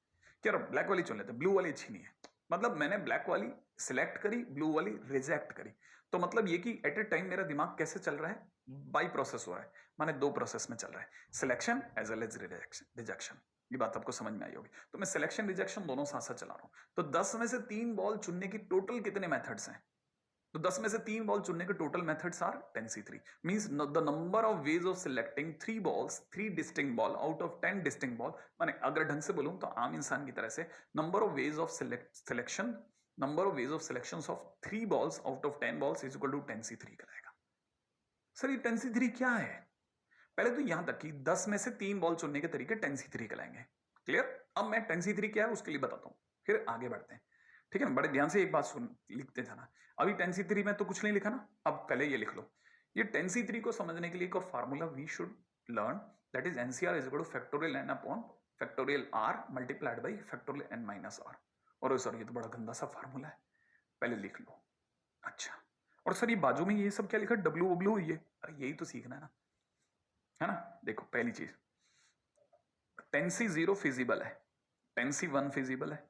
क्या ब्लैक वाली चुन लेते हैं, ब्लू वाली अच्छी नहीं है, मतलब मैंने ब्लैक वाली सिलेक्ट करी, ब्लू वाली रिजेक्ट करी। तो मतलब ये कि एट ए टाइम मेरा दिमाग कैसे चल रहा है? बाई प्रोसेस हो रहा है, माने 2 प्रोसेस में चल रहा है, selection as well as rejection. ये बात आपको समझ में आई होगी। तो मैं सिलेक्शन रिजेक्शन दोनों साथ साथ चला रहा हूं। तो 10 में से 3 बॉल चुनने की टोटल कितने मेथड्स हैं? तो 10 में से 3 बॉल चुनने के total methods are 10c3, means the number of ways of selecting 3 balls, 3 distinct ball out of 10 distinct ball. माने अगर ढंग से बोलूं तो आम इंसान की तरह से, number of ways of selection, number of ways of selection of 3 balls out of 10 balls is equal to 10c3 कहलाएगा। सर ये 10c3 क्या है? पहले तो यहां तक कि 10 में से 3 बॉल चुनने के तरीके 10c3 कहलाएंगे, क्लियर। अब मैं 10c3 क्या है उसके लिए बताता हूं, फिर आगे बढ़ते हैं, ठीक है ना। बड़े ध्यान से एक बात सुन, लिखते जाना। अभी 10c3 में तो कुछ नहीं लिखा ना, अब पहले ये लिख लो। ये 10c3 को समझने के लिए एक और formula we should learn, that is NCR is equal to factorial N upon factorial R multiplied by factorial N minus R. और सर ये तो बड़ा गंदा सा फार्मूला है, पहले लिख लो। अच्छा, और सर ये बाजू में ये सब क्या लिखा, डब्ल्यू डब्ल्यू, ये अरे यही तो सीखना है ना। देखो पहली चीज, 10c0 फिजिबल है, 10c1 फिजिबल है,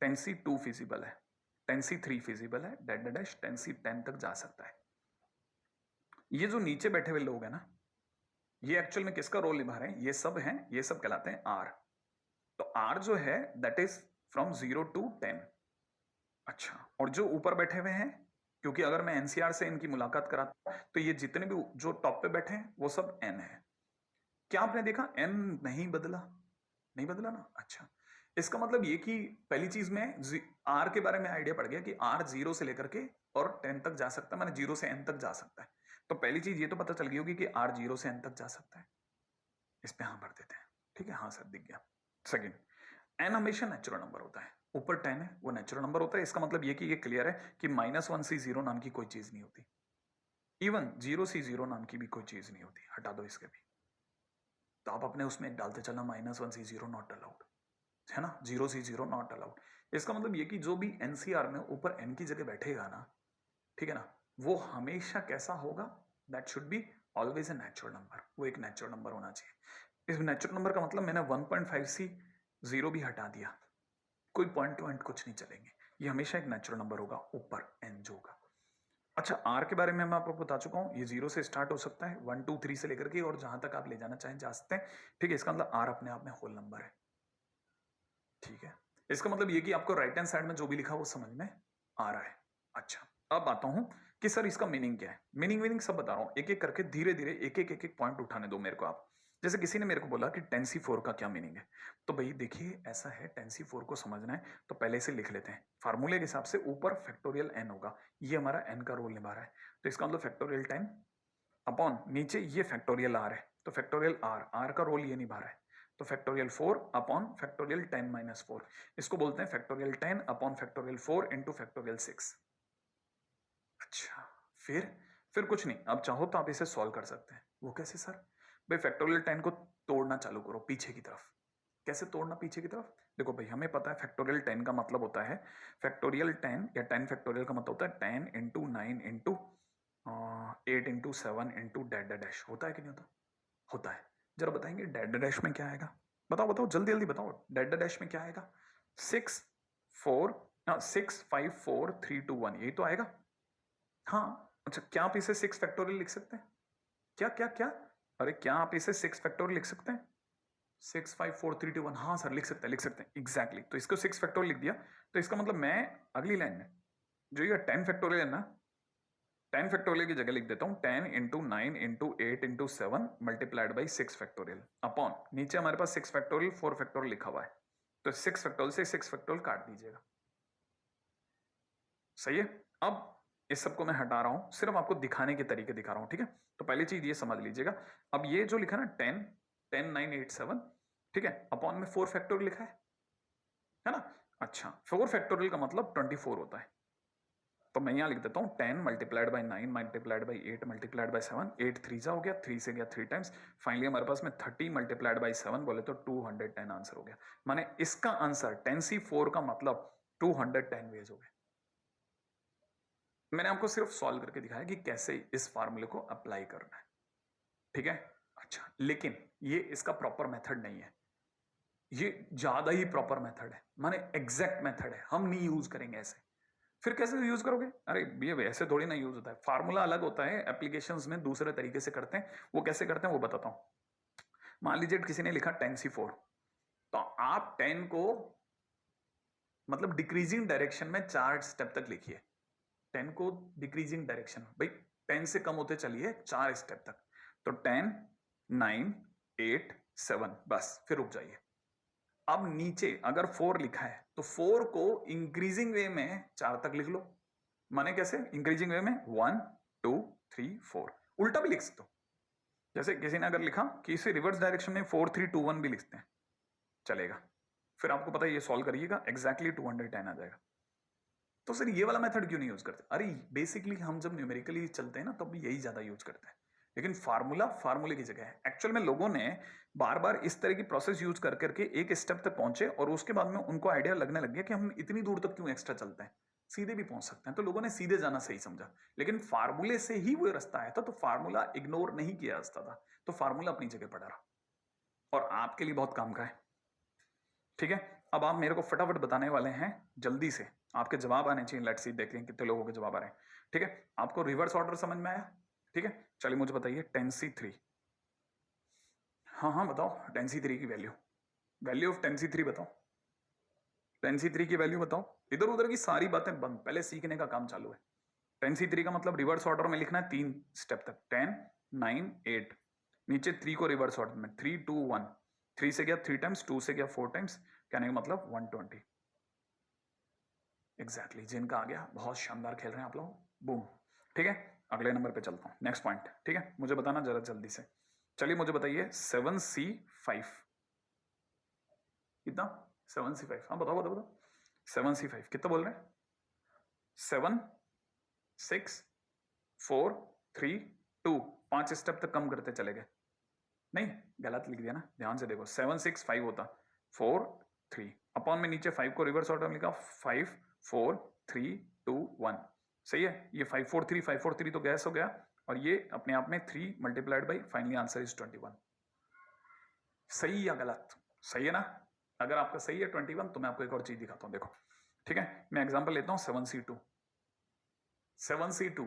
10c2 फिजिबल है, 10c3 फिजिबल है, डैश डैश 10c10 तक जा सकता है। ये जो नीचे बैठे हुए लोग हैं ना, ये एक्चुअल में किसका रोल निभा रहे हैं? ये सब हैं, ये सब कहलाते हैं आर। तो आर जो है दैट इज फ्रॉम 0 to 10। अच्छा, और जो ऊपर बैठे हुए हैं क्योंकि अगर मैं एनसीआर से इनकी मुलाकात कराता हूं तो ये जितने भी जो टॉप पे बैठे हैं वो सब एन है। क्या आपने देखा एन नहीं बदला? नहीं बदला ना। अच्छा, इसका मतलब ये कि पहली चीज में आर के बारे में आइडिया पड़ गया कि आर 0 से लेकर के और 10 तक जा सकता है, माने 0 से एन तक जा सकता है। तो पहली चीज ये तो पता चल गई होगी कि आर 0 से एन तक जा सकता है। इस पे हाँ भर देते हैं। ठीक है, हाँ सर दिख गया। सेकंड, एन हमेशा नेचुरल नंबर होता है। ऊपर 10 है वो नेचुरल नंबर होता है। इसका मतलब ये कि ये क्लियर है कि -1 से 0 नाम की कोई चीज नहीं होती। इवन 0 से 0 नाम की भी कोई चीज नहीं होती। हटा दो इसके भी। तो आप अपने उसमें डालते चलना -1 से 0 नॉट अलाउड, है ना, 0 से 0 नॉट अलाउड। इसका मतलब ये कि जो भी एनसीआर में ऊपर एन की जगह बैठेगा ना, ठीक है ना, वो हमेशा कैसा होगा? That should be always a natural number. वो एक नेचुरल नंबर होना चाहिए। इस नेचुरल नंबर का मतलब मैंने 1.5 से 0 भी हटा दिया, कोई पॉइंट टू पॉइंट कुछ नहीं चलेंगे, ये हमेशा एक नेचुरल नंबर होगा ऊपर एन जो होगा। अच्छा, आर के बारे में मैं आपको बता चुका हूं, ये 0 से स्टार्ट हो सकता है, 1 2 3 से लेकर के और जहां तक आप ले जाना चाहें जा सकते हैं। ठीक है, इसका मतलब आर अपने आप में होल नंबर है। ठीक है, इसका मतलब ये कि आपको राइट हैंड साइड में जो भी लिखा वो समझ में आ रहा है। अच्छा, अब आता हूं कि सर इसका मीनिंग क्या है। मीनिंग सब बता रहा हूं, एक एक करके धीरे धीरे एक एक पॉइंट उठाने दो मेरे को आप। जैसे किसी ने मेरे को बोला कि 10c4 का क्या मीनिंग है, तो भाई देखिए ऐसा है, 10c4 को समझना है तो पहले से लिख लेते हैं। फार्मूले के हिसाब से ऊपर फैक्टोरियल n होगा, ये हमारा n का रोल निभा रहा है, तो इसका मतलब फैक्टोरियल 10 अपॉन नीचे ये फैक्टोरियल r है, तो फैक्टोरियल r का रोल ये निभा रहा है, तो फैक्टोरियल 4 अपॉन फैक्टोरियल 10 - 4। इसको बोलते हैं factorial 10 upon factorial 4 into factorial 6। अच्छा, फिर कुछ नहीं, अब चाहो तो आप इसे सॉल्व कर सकते हैं। वो कैसे सर? भाई फैक्टोरियल 10 को तोड़ना चालू करो पीछे की तरफ। कैसे तोड़ना पीछे की तरफ? देखो भाई, हमें पता है फैक्टोरियल 10 का मतलब होता है, फैक्टोरियल 10 या 10 फैक्टोरियल का मतलब होता है 10 into 9 into 8 into 7 into dad dash. होता है कि नहीं होता? होता है। जरा बताएंगे डैड डैश में क्या आएगा? बताओ बताओ, जल्दी जल्दी बताओ, डैड डैश में क्या आएगा? 6 4 6 5 4 3 2 1, यही तो आएगा। हाँ। अच्छा, क्या आप इसे 6 फैक्टोरियल लिख सकते हैं? क्या क्या क्या? अरे क्या आप इसे 6 फैक्टोरियल लिख सकते हैं? 6 5 4 3 2 1, हाँ सर लिख सकते हैं, लिख सकते हैं, एग्जैक्टली। तो इसको 6 फैक्टोरियल लिख दिया, तो इसका मतलब मैं अगली लाइन में जो ये 10 फैक्टोरियल है ना, 10 फैक्टोरियल की जगह लिख देता हूं 10 into 9 into 8 into 7 multiplied by 6 factorial upon नीचे हमारे पास 6 फैक्टोरियल 4 फैक्टोरियल लिखा हुआ है, तो 6 फैक्टोरियल से 6 फैक्टोरियल काट दीजिएगा। सही है। अब इस सबको मैं हटा रहा हूं, सिर्फ आपको दिखाने के तरीके दिखा रहा हूं। ठीक है, तो पहली चीज ये समझ लीजिएगा। अब ये जो लिखा ना 10 10 9 8 7, ठीक है, अपॉन में 4 फैक्टोरियल लिखा है ना। अच्छा, 4 फैक्टोरियल का मतलब 24 होता है, तो मैं यहां लिख देता हूं 10 multiplied by 9 multiplied by 8 multiplied by 7, 8 3 जा हो गया, 3 से गया 3 टाइम्स, फाइनली हमारे पास में 30 मल्टीप्लाइड बाई 7 बोले तो 210 आंसर हो गया। माने इसका आंसर 10c4 का मतलब 210 वेज हो गए। मैंने आपको सिर्फ सॉल्व करके दिखाया कि कैसे इस फार्मूले को अप्लाई करना है। ठीक है, अच्छा, लेकिन ये इसका प्रॉपर मेथड नहीं है, ये ज्यादा ही प्रॉपर मेथड है, माने एग्जैक्ट मेथड है, हम नहीं यूज करेंगे ऐसे। फिर कैसे यूज करोगे? अरे ये वैसे थोड़ी ना यूज होता है, फार्मूला अलग होता है, एप्लीकेशंस में दूसरे तरीके से करते हैं। वो कैसे करते हैं वो बताता हूं। मान लीजिए किसी ने लिखा 10c4, तो आप 10 को मतलब डिक्रीजिंग डायरेक्शन में 4 स्टेप तक लिखिए। 10 को डिक्रीजिंग डायरेक्शन, भाई 10 से कम होते चलिए 4 स्टेप तक, तो 10 9 8 7, बस फिर रुक जाइए। अब नीचे अगर 4 लिखा है तो 4 को इंक्रीजिंग वे में 4 तक लिख लो। माने कैसे इंक्रीजिंग वे में? 1 2 3 4, उल्टा भी लिख सकते हो। जैसे किसी ने अगर लिखा कि इसे रिवर्स डायरेक्शन में 4 3 2 1 भी लिखते हैं, चलेगा। फिर आपको पता है ये सॉल्व करिएगा, एग्जैक्टली 210 आ जाएगा। तो सर ये वाला मेथड क्यों नहीं यूज करते? अरे बेसिकली हम जब न्यूमेरिकली चलते हैं ना तब यही ज्यादा यूज करते हैं, लेकिन फार्मूला फार्मूले की जगह है। एक्चुअल में लोगों ने बार बार इस तरह की प्रोसेस यूज कर करके एक स्टेप तक पहुंचे और उसके बाद में उनको आइडिया लगने लग गया कि हम इतनी दूर तक क्यों एक्स्ट्रा चलते हैं, सीधे भी पहुंच सकते हैं, तो लोगों ने सीधे जाना सही समझा। लेकिन फार्मूले से ही वो रास्ता आया था, तो फार्मूला इग्नोर नहीं किया रास्ता था, तो फार्मूला अपनी जगह पड़ा रहा और आपके लिए बहुत काम का है। ठीक है, अब आप मेरे को फटाफट बताने वाले हैं जल्दी से, आपके जवाब आने चाहिए। लेट्स सी, देख लें कितने लोगों के जवाब आ रहे हैं। ठीक है, आपको रिवर्स ऑर्डर समझ में आया? ठीक है, चलिए मुझे बताइए 10c3। हाँ हाँ बताओ, 10c3 की वैल्यू, वैल्यू ऑफ 10c3 बताओ, 10c3 की वैल्यू बताओ। इधर उधर की सारी बातें बंद, पहले सीखने का काम चालू है। 10C3 का मतलब रिवर्स ऑर्डर में लिखना है 3 स्टेप तक, 10, 9, 8, नीचे 3 को रिवर्स ऑर्डर में 3, 2, 1, 3 से गया 3 टाइम्स, 2 से गया 4 टाइम्स, कहने का मतलब 120। एग्जैक्टली, जिनका आ गया, बहुत शानदार खेल रहे हैं आप लोग, बूम। ठीक है, अगले नंबर पे चलता हूँ, नेक्स्ट पॉइंट। ठीक है, मुझे बताना जरा जल्दी से। चलिए मुझे बताइए 7C5 कितना? 7C5, हाँ बताओ बताओ बताओ। 7C5 कितना बोल रहे हैं? 7, 6, 4, 3, 2, 5 स्टेप तक कम करते चले गए। नहीं, गलत लिख दिया ना, ध्यान से देखो। 7, 6, 5 होता, 4, 3 अपॉन में नीचे 5 को रिवर्स ऑर्डर में लिखा, 5, 4, 3, 2, 1। सही है, ये 5, 4, 3, 5, 4, 3 तो गैस हो गया, और ये अपने आप में 3 multiplied by finally answer is 21। सही या गलत? सही है ना? अगर आपका सही है 21, तो मैं आपको एक और चीज दिखाता हूं, देखो। ठीक है, मैं एग्जांपल लेता हूं 7C2। 7C2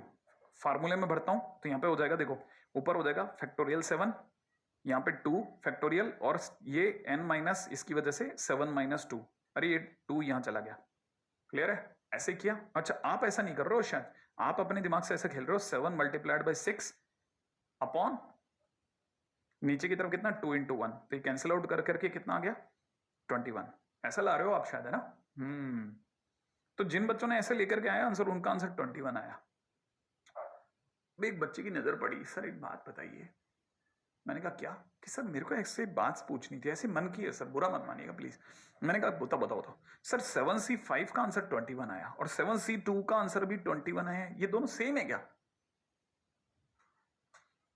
फार्मूले में भरता हूं तो यहां पे हो जाएगा, देखो ऊपर हो जाएगा फैक्टोरियल 7, यहाँ पे 2 फैक्टोरियल, और ये n माइनस इसकी वजह से 7 माइनस 2, अरे ये 2 यहां चला गया। क्लियर है? ऐसे किया। अच्छा, आप ऐसा नहीं कर रहे हो शायद, आप अपने दिमाग से ऐसे खेल रहे हो, 7 मल्टीप्लाइड बाई 6 अपॉन नीचे की तरफ कितना, 2 इंटू 1, तो ये कैंसिल आउट कर करके कितना आ गया, 21। ऐसा ला रहे हो आप शायद, है ना? तो जिन बच्चों ने ऐसे लेकर के आया आंसर, उनका आंसर 21 आया। एक बच्चे की नजर पड़ी, सर एक बात बताइए। मैंने कहा क्या? कि सर मेरे को ऐसे बात पूछनी थी, ऐसे मन की है सर, बुरा मत मानिएगा प्लीज। मैंने कहा बताओ बताओ बताओ। सर 7C5 का आंसर 21 आया और 7C2 का आंसर भी 21 आया, ये दोनों सेम है क्या?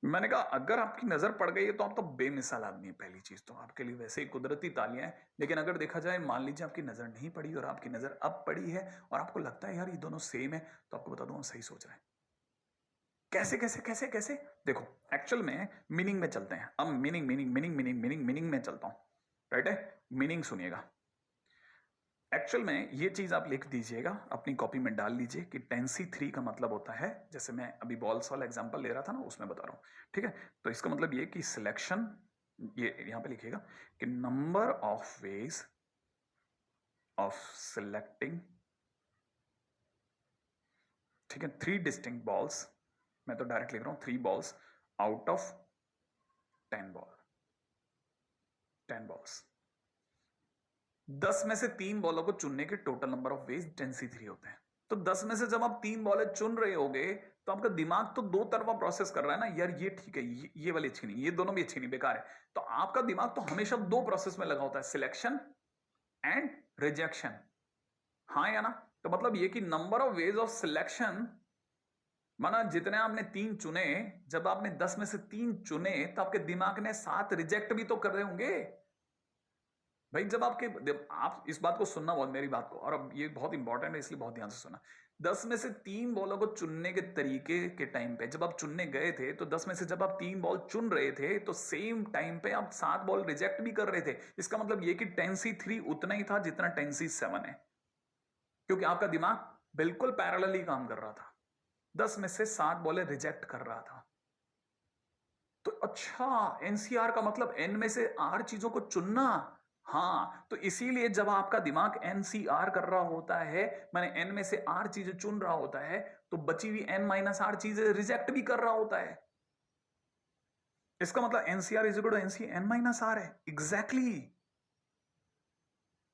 मैंने कहा अगर आपकी नजर पड़ गई है तो आप तो बेमिसाल आदमी है, पहली चीज तो आपके लिए वैसे ही कुदरती तालियां हैं। लेकिन अगर देखा जाए, मान लीजिए आपकी नजर नहीं पड़ी और आपकी नजर अब पड़ी है और आपको लगता है यार ये दोनों सेम है, तो आपको बता दूं हम सही सोच रहे हैं। कैसे कैसे कैसे कैसे? देखो, एक्चुअल में मीनिंग में चलते हैं। अब meaning meaning meaning meaning meaning meaning में चलता हूं, राइट है? मीनिंग सुनिएगा। एक्चुअल में ये चीज आप लिख दीजिएगा, अपनी कॉपी में डाल लीजिए कि 10C3 का मतलब होता है, जैसे मैं अभी बॉल्स वाला एग्जांपल ले रहा था ना, उसमें बता रहा हूं। ठीक है, तो इसका मतलब ये कि सिलेक्शन, ये यहां पे लिखिएगा कि number of ways of selecting, ठीक है, 3 डिस्टिंक्ट बॉल्स, मैं तो डायरेक्ट लिख रहा हूं 3 balls out of 10 ball, 10 balls. 10 में से 3 बॉलों को चुनने के total number of veg 10C3 होते हैं। तो 10 में से जब आप 3 बॉलें चुन रहे होगे, तो आपका दिमाग तो 2 तरफा प्रोसेस कर रहा है ना, यार ये ठीक है, ये वाली अच्छी नहीं, ये दोनों भी अच्छी नहीं, बेकार है। तो आपका दिमाग तो हमेशा 2 प्रोसेस में लगा होता है, सिलेक्शन एंड रिजेक्शन। हाँ या ना? तो मतलब ये कि number of ways of selection, माना जितने आपने 3 चुने, जब आपने 10 में से 3 चुने, तो आपके दिमाग ने 7 रिजेक्ट भी तो कर रहे होंगे भाई। जब आप इस बात को सुनना, बहुत मेरी बात को, और अब ये बहुत इंपॉर्टेंट है इसलिए बहुत ध्यान से सुना। 10 में से 3 बॉलों को चुनने के तरीके के टाइम पे, जब आप चुनने गए थे, तो 10 में से जब आप 3 बॉल चुन रहे थे, तो सेम टाइम पे आप 7 बॉल रिजेक्ट भी कर रहे थे। इसका मतलब ये कि 10C3 उतना ही था जितना 10C7 है, क्योंकि आपका दिमाग बिल्कुल पैरेलली काम कर रहा था, 10 में से 7 बॉलें रिजेक्ट कर रहा था। तो अच्छा, एनसीआर का मतलब एन में से आर चीजों को चुनना। हाँ, तो इसीलिए जब आपका दिमाग एनसीआर कर रहा होता है, माने एन में से आर चीजें चुन रहा होता है, तो बची हुई एन माइनस आर चीजें रिजेक्ट भी कर रहा होता है। इसका मतलब NCR is equal to NC N minus R है। एग्जैक्टली,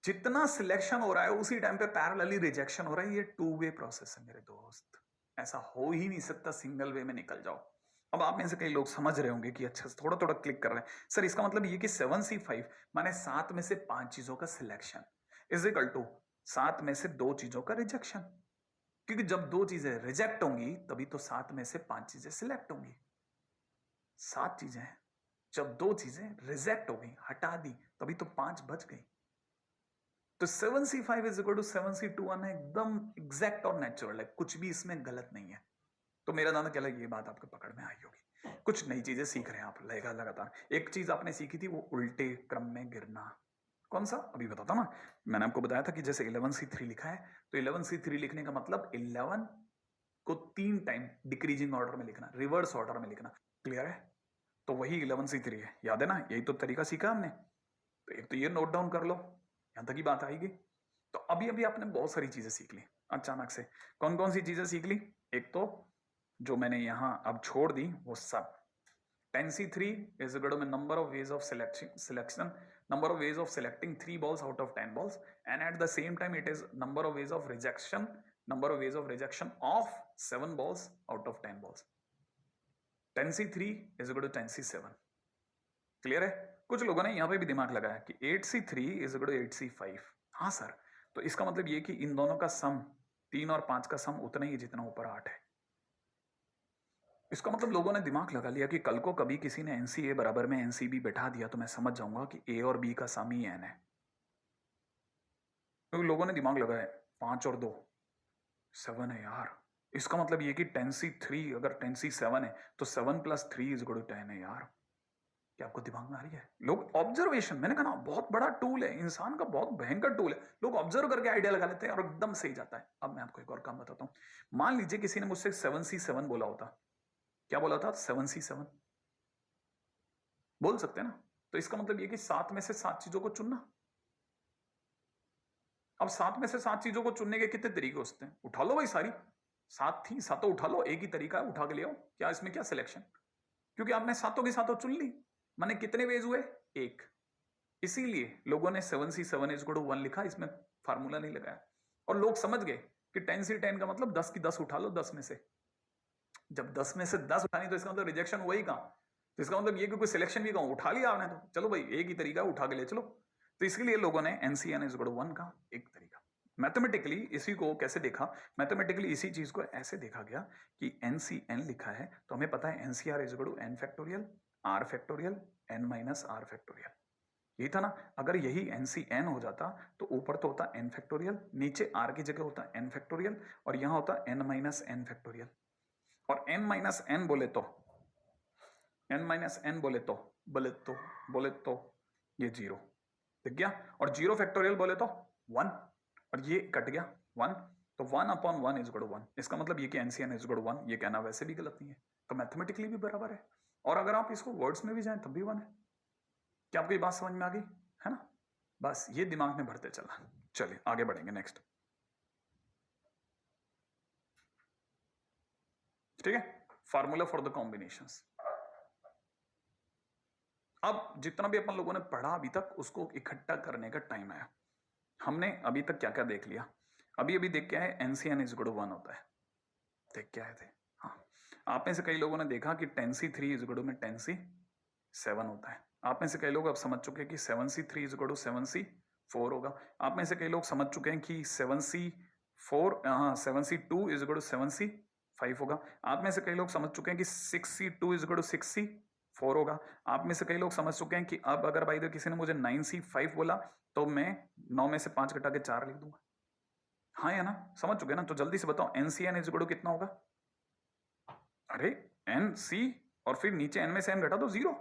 जितना सिलेक्शन हो रहा है उसी टाइम पे पैरेलली रिजेक्शन हो रहा है। ये 2 वे प्रोसेस है मेरे दोस्त, ऐसा हो ही नहीं सकता सिंगल वे में निकल जाओ। अब आप में से कई लोग समझ रहे होंगे कि अच्छा थोड़ा थोड़ा क्लिक कर रहे हैं सर, इसका मतलब ये कि 7C5 माने 7 में से 5 चीजों का सिलेक्शन इज इक्वल टू 7 में से 2 चीजों का रिजेक्शन, क्योंकि जब 2 चीजें रिजेक्ट होंगी तभी तो 7 में से 5 चीजें सिलेक्ट होंगी। 7 चीजें हैं, जब 2 चीजें रिजेक्ट हो गई, हटा दी, तभी तो 5 बच गई। तो 7C5 is equal to 7C21 है, एकदम एग्जैक्ट और नेचुरल है, कुछ भी इसमें गलत नहीं है। तो मेरा दाना क्या लगे, ये बात आपके पकड़ में आई होगी, कुछ नई चीजें सीख रहे हैं आप लगातार। एक चीज आपने सीखी थी, वो उल्टे क्रम में गिरना। कौन सा? अभी बताता ना, मैंने आपको बताया था कि जैसे 11C3 लिखा है, तो 11C3 लिखने का मतलब 11 को 3 टाइम डिक्रीजिंग ऑर्डर में लिखना, रिवर्स ऑर्डर में लिखना। क्लियर है? तो वही 11C3 है, याद है ना? यही तो तरीका सीखा हमने। तो एक तो ये नोट डाउन कर लो, यहां तक ही बात आएगी। तो अभी अभी आपने बहुत सारी चीजें सीख ली अचानक से। कौन कौन सी चीजें सीख ली? एक तो जो मैंने यहां अब छोड़ दी वो सब 10C3 is equal to number of ways of selection, number of ways of selecting 3 balls out of 10 balls, and at the same time it is number of ways of rejection, number of ways of rejection of 7 balls out of 10 balls. 10C3 is equal to 10C7. Clear है? कुछ लोगों ने यहां पे भी दिमाग लगाया कि 8C3 is equal to 8C5. हाँ सर, तो इसका मतलब ये कि इन दोनों का सम 3 और 5 का सम उतना ही जितना ऊपर 8 है। इसका मतलब लोगों ने दिमाग लगा लिया कि कल को कभी किसी ने एनसीए बराबर में एनसीबी बैठा दिया तो मैं समझ जाऊंगा कि ए और बी का सम ही एन है, क्योंकि लोगों ने दिमाग लगाया 5 और 2 7 है यार। इसका मतलब ये कि 10C3 अगर 10C7 है तो 7 + 3 = 10 है यार। क्या आपको दिमाग में आ रही है? लोग ऑब्जर्वेशन, मैंने कहा ना बहुत बड़ा टूल है, इंसान का बहुत भयंकर टूल है। लोग ऑब्जर्व करके आइडिया लगा लेते हैं और एकदम सही जाता है। अब मैं आपको एक और काम बताता हूं। मान लीजिए किसी ने मुझसे 7C7 बोला होता, क्या बोला था? 7C7 बोल सकते हैं ना? तो इसका मतलब ये कि 7 में से 7 चीजों को चुनना। अब 7 में से 7 चीजों को चुनने के कितने तरीके होते हैं? उठा लो भाई, सारी 7 थी, सातों उठा लो, एक ही तरीका है, उठा के ले आओ। क्या इसमें क्या सिलेक्शन? क्योंकि आपने सातों की सातों चुन ली, माने कितने वेज हुए? एक। इसीलिए लोगों ने 7C7 = 1 लिखा, इसमें फार्मूला नहीं लगाया। और लोग समझ गए कि 10C10 का मतलब 10 की 10 उठा लो 10 में से। जब 10 में से 10 उठानी तो इसका मतलब रिजेक्शन हुआ ही कहां? तो इसका मतलब ये कि कोई सिलेक्शन भी कहूं, उठा लिया आपने तो चलो भाई एक ही तरीका उठा के ले चलो। तो इसलिए लोगों ने NCN = 1 का एक तरीका। मैथमेटिकली इसी को कैसे देखा? मैथमेटिकली इसी चीज को ऐसे देखा गया कि NCN लिखा है तो हमें पता है NCR = n factorial r factorial n - r factorial. यही था ना? अगर यही NCN हो जाता तो ऊपर तो होता n फैक्टोरियल, नीचे r की जगह होता n फैक्टोरियल और यहां होता n - n फैक्टोरियल। और n - n बोले तो ये 0 दिख गया। और 0 फैक्टोरियल बोले तो 1 और ये कट गया 1, तो 1/1 = 1। इसका मतलब ये कि NCN = 1, ये कहना वैसे भी गलत नहीं है, तो मैथमेटिकली भी बराबर है। और अगर आप इसको वर्ड्स में भी जाएं तब भी 1 है। क्या आपको ये बात समझ में आ गई है ना? बस ये दिमाग में भरते चला। चलिए आगे बढ़ेंगे नेक्स्ट। ठीक है, फार्मूला फॉर द कॉम्बिनेशंस। अब जितना भी अपन लोगों ने पढ़ा अभी तक उसको इकट्ठा करने का टाइम आया। हमने अभी तक क्या क्या देख लिया? अभी देख के आए NCN = 1 होता है। देख के आए थे। हाँ, आप में से कई लोगों ने देखा कि 10C3 = 10C7 होता है। आप में से कई लोग अब समझ चुके हैं कि 7C3 = 7C4 होगा। आप में से कई लोग समझ चुके हैं कि 7C2 = 7C5 होगा। आप में से कई लोग समझ चुके हैं कि 6C2 = 6C4 होगा। आप में से कई लोग समझ चुके हैं कि अब अगर भाई तो किसी ने मुझे 9C5 बोला तो मैं 9 में से 5 घटा के 4 लिख दूंगा। हाँ या ना? समझ चुके ना? तो जल्दी से बताओ NCN = कितना होगा? अरे NC और फिर नीचे n में से n घटा दो 0।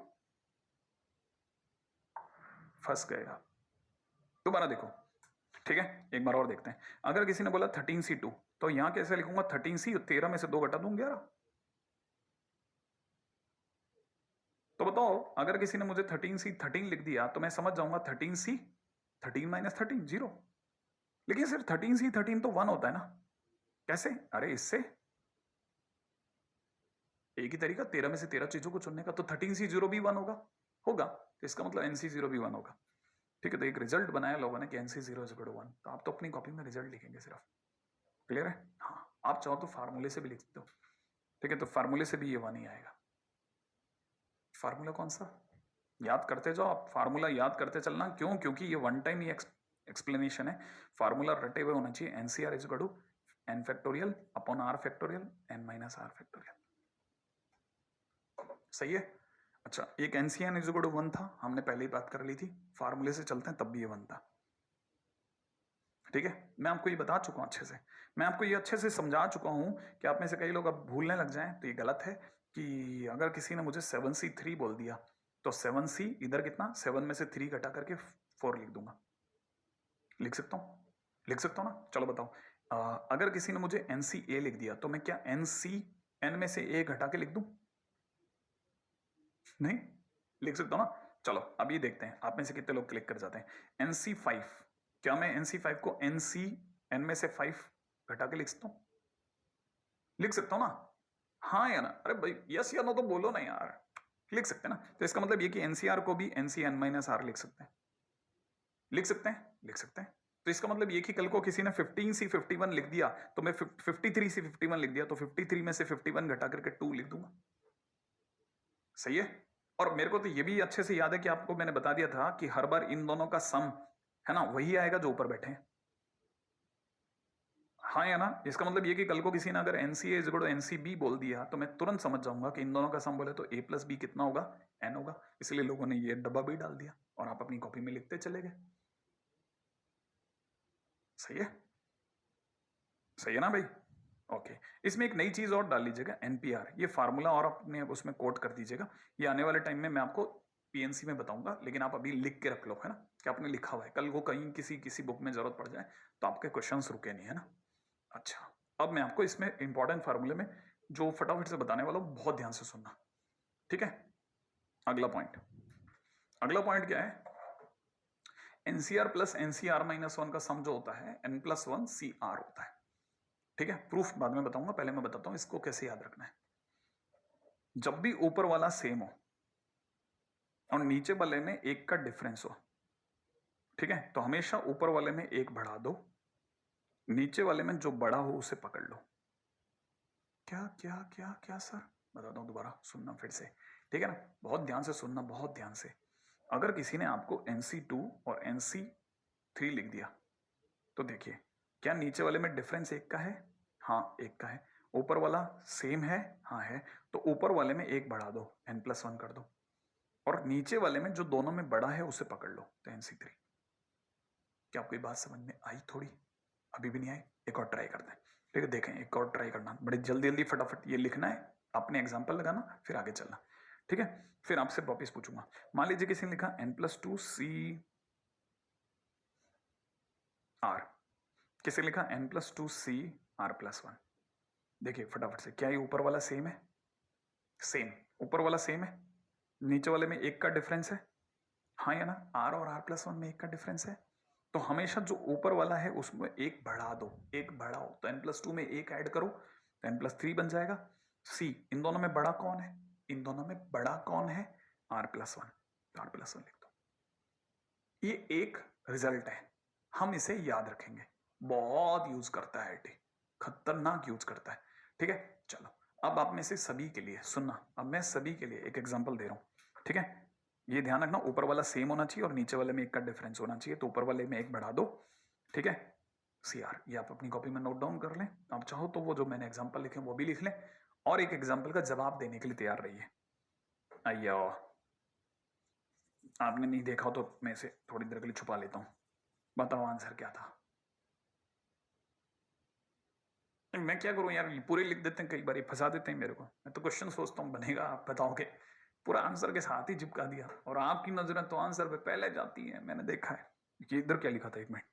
फंस गए आप। दोबारा देखो, ठीक है, एक बार और देखते हैं। अगर किसी ने बोला 13C2 तो यहां कैसे लिखूंगा? 13C 13 में से 2 घटा दूं 11। तो बताओ अगर किसी ने मुझे 13C 13 लिख दिया तो मैं समझ जाऊंगा 13C 13 - 13 0। लेकिन सिर्फ 13C 13 तो 1 होता है ना? कैसे? अरे इससे एक ही तरीका 13 में से 13 चीजों को चुनने का, तो 13C0 भी 1 होगा तो इसका मतलब NC0 भी 1 होगा। ठीक है, तो एक रिजल्ट बनाया लोगों ने कि NC0 = 1। तो आप तो अपनी कॉपी में रिजल्ट लिखेंगे सिर्फ। क्लियर है? हाँ, आप चाहो तो फार्मूले से भी लिख सकते हो। ठीक है, तो फार्मूले से भी ये 1 ही आएगा। फार्मूला कौन सा? याद करते जाओ आप, फार्मूला याद करते चलना। क्यों? क्योंकि ये वन टाइम ही एक्सप्लेनेशन है। फार्मूला रटे हुए होना चाहिए। NCR = n factorial upon r factorial n - r factorial. सही है? अच्छा, एक NCN = 1 था, हमने पहले ही बात कर ली थी। फार्मूले से चलते हैं तब भी ये 1 था। ठीक है, मैं आपको ये बता चुका हूं अच्छे से, मैं आपको ये अच्छे से समझा चुका हूं कि आप में से कई लोग अब भूलने लग जाएं तो ये गलत है। कि अगर किसी ने मुझे 7C3 बोल दिया तो 7C इधर कितना? 7 में से 3 घटा करके 4 लिख दूंगा। लिख सकता हूं ना? चलो बताओ, अगर किसी ने मुझे NCA लिख दिया तो मैं क्या n में से a घटा के लिख दूं? नहीं लिख सकता हूं ना? चलो अब ये देखते हैं आप में से कितने लोग क्लिक कर जाते हैं। NC5, क्या मैं NC5 को n में से 5 घटा के लिख सकता हूं? लिख सकता हूं ना, हाँ या ना, अरे भाई यस या नो तो बोलो ना यार, लिख सकते हैं ना। तो इसका मतलब ये कि एनसीआर को भी एनसीएन माइनस आर लिख सकते हैं, लिख सकते हैं, लिख सकते हैं। तो इसका मतलब ये कि कल को किसी ने 15 सी 51 लिख दिया तो मैं 53 सी 51 लिख दिया तो 53 में से 51 घटा करके 2 लिख दूंगा, सही है। और मेरे को तो ये भी अच्छे से याद है कि आपको मैंने बता दिया था कि हर बार इन दोनों का सम है ना वही आएगा जो ऊपर बैठे हैं, हाँ या ना। इसका मतलब ये कि कल को किसी ने अगर NCA is equal to NCB बोल दिया तो मैं तुरंत समझ जाऊंगा कि इन दोनों का सम बोले तो ए प्लस बी कितना होगा, एन होगा। इसलिए लोगों ने ये डब्बा भी डाल दिया और आप अपनी कॉपी में लिखते चले गए, सही है, सही है ना भाई। ओके, इसमें एक नई चीज और डाल लीजिएगा, एनपीआर, ये फार्मूला और अपने उसमें कोट कर दीजिएगा। ये आने वाले टाइम में मैं आपको पीएनसी में बताऊंगा, लेकिन आप अभी लिख के रख लो, है ना, कि आपने लिखा हुआ है, कल को कहीं किसी किसी बुक में जरूरत पड़ जाए तो आपके क्वेश्चन रुके नहीं, है ना। अच्छा, अब मैं आपको इसमें इंपॉर्टेंट फार्मूले में जो फटाफट से बताने वाला हूं, बहुत ध्यान से सुनना, ठीक है। अगला पॉइंट, अगला पॉइंट क्या है, NCR plus NCR minus one का सम जो होता है N plus one C R होता है, ठीक है। प्रूफ बाद में बताऊंगा, पहले मैं बताता हूं इसको कैसे याद रखना है। जब भी ऊपर वाला सेम हो और नीचे वाले में एक का डिफरेंस हो, ठीक है, तो हमेशा ऊपर वाले में एक बढ़ा दो, नीचे वाले में जो बड़ा हो उसे पकड़ लो। क्या क्या क्या क्या सर, बताता हूं दोबारा, सुनना फिर से, ठीक है ना, बहुत ध्यान से सुनना, बहुत ध्यान से। अगर किसी ने आपको NC2 और NC3 लिख दिया तो देखिए, क्या नीचे वाले में डिफरेंस एक का है, हाँ एक का है। ऊपर वाला सेम है, हाँ है, तो ऊपर वाले में एक बढ़ा दो, n+1 कर दो, और नीचे वाले में जो दोनों में बड़ा है उसे पकड़ लो, तो NC3। क्या आपको ये बात समझ में आई थोड़ी, अभी भी नहीं आई, एक और ट्राई करते हैं, ठीक है, देखें, एक और ट्राई करना, बड़े जल्दी जल्दी फटाफट ये लिखना है, आपने एग्जाम्पल लगाना फिर आगे चलना, ठीक है। फिर आपसे वापिस पूछूंगा, मान लीजिए किसी ने लिखा n+2 CR, किसी ने लिखा n+2 CR+1। देखिए फटाफट से, क्या ये ऊपर वाला सेम है, सेम, ऊपर वाला सेम है, नीचे वाले में एक का डिफरेंस है, हाँ या ना, R और R+1 में एक का डिफरेंस है, तो हमेशा जो ऊपर वाला है उसमें एक बढ़ा दो, एक बढ़ाओ, तो n+2 में एक ऐड करो तो n+3 बन जाएगा। C, इन दोनों में बड़ा कौन है, इन दोनों में बड़ा कौन है, R+1, तो R+1 लिख दो। ये एक रिजल्ट है, हम इसे याद रखेंगे, बहुत यूज करता है आईटी, खतरनाक यूज करता है, ठीक है। चलो, अब आप में से सभी के लिए सुनना, अब मैं सभी के लिए एक एग्जांपल दे रहा हूं, ठीक है। ये ध्यान रखना, ऊपर वाला सेम होना चाहिए और नीचे वाले में एक का डिफरेंस होना चाहिए, तो ऊपर वाले में एक बढ़ा दो, ठीक है। CR, ये आप अपनी कॉपी में नोट डाउन कर लें, आप चाहो तो वो जो मैंने एग्जाम्पल लिखे वो भी लिख लें, और एक एग्जाम्पल का जवाब देने के लिए तैयार रहिए। आइयो, आपने नहीं देखा हो तो मैं इसे थोड़ी देर के लिए छुपा लेता हूं, बताओ आंसर क्या था। मैं क्या करूं यार, पूरे लिख देते हैं, कई बार फंसा देते हैं मेरे को, मैं तो क्वेश्चन सोचता हूं बनेगा, आप बताओगे, पूरा आंसर के साथ ही चिपका दिया, और आपकी नजरें तो आंसर पे पहले जाती हैं, मैंने देखा है। ये इधर क्या लिखा था, एक मिनट,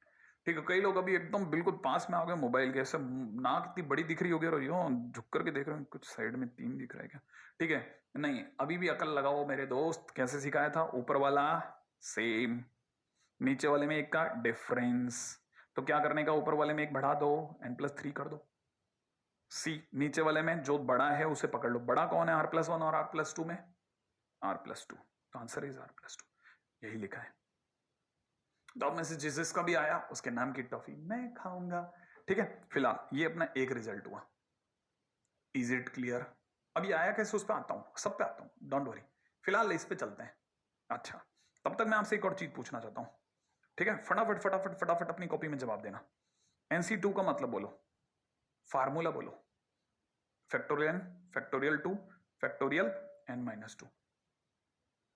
ठीक है, कई लोग अभी एकदम बिल्कुल पास में आ गए मोबाइल के, ऐसे नाक इतनी बड़ी दिख रही होगी और यूं झुक करके देख रहे हो, कुछ साइड में 3 दिख रहा है क्या, ठीक है। नहीं, अभी भी अकल लगाओ मेरे दोस्त, कैसे सिखाया था, ऊपर वाला सेम, नीचे वाले में एक का डिफरेंस, तो क्या करने का, ऊपर वाले में एक बढ़ा दो, n+3 कर दो। C, नीचे वाले में जो बड़ा है उसे पकड़ लो, बड़ा कौन है, R+1 और R+2 में, R+2, तो आंसर इज R+2, यही लिखा है। तो अब में से जिस जिसका भी आया उसके नाम की टॉफी मैं खाऊंगा, ठीक है। फिलहाल ये अपना एक रिजल्ट हुआ, इज इट क्लियर। अब ये आया कैसे, उस पर आता हूं, सब पे आता हूं, डोंट वरी, फिलहाल इस पे चलते हैं। अच्छा, तब तक मैं आपसे एक और चीज पूछना चाहता हूं, ठीक है, फटाफट फटाफट फटाफट अपनी कॉपी में जवाब देना। NC2 का मतलब बोलो, फार्मूला बोलो, factorial n, factorial 2, factorial n-2,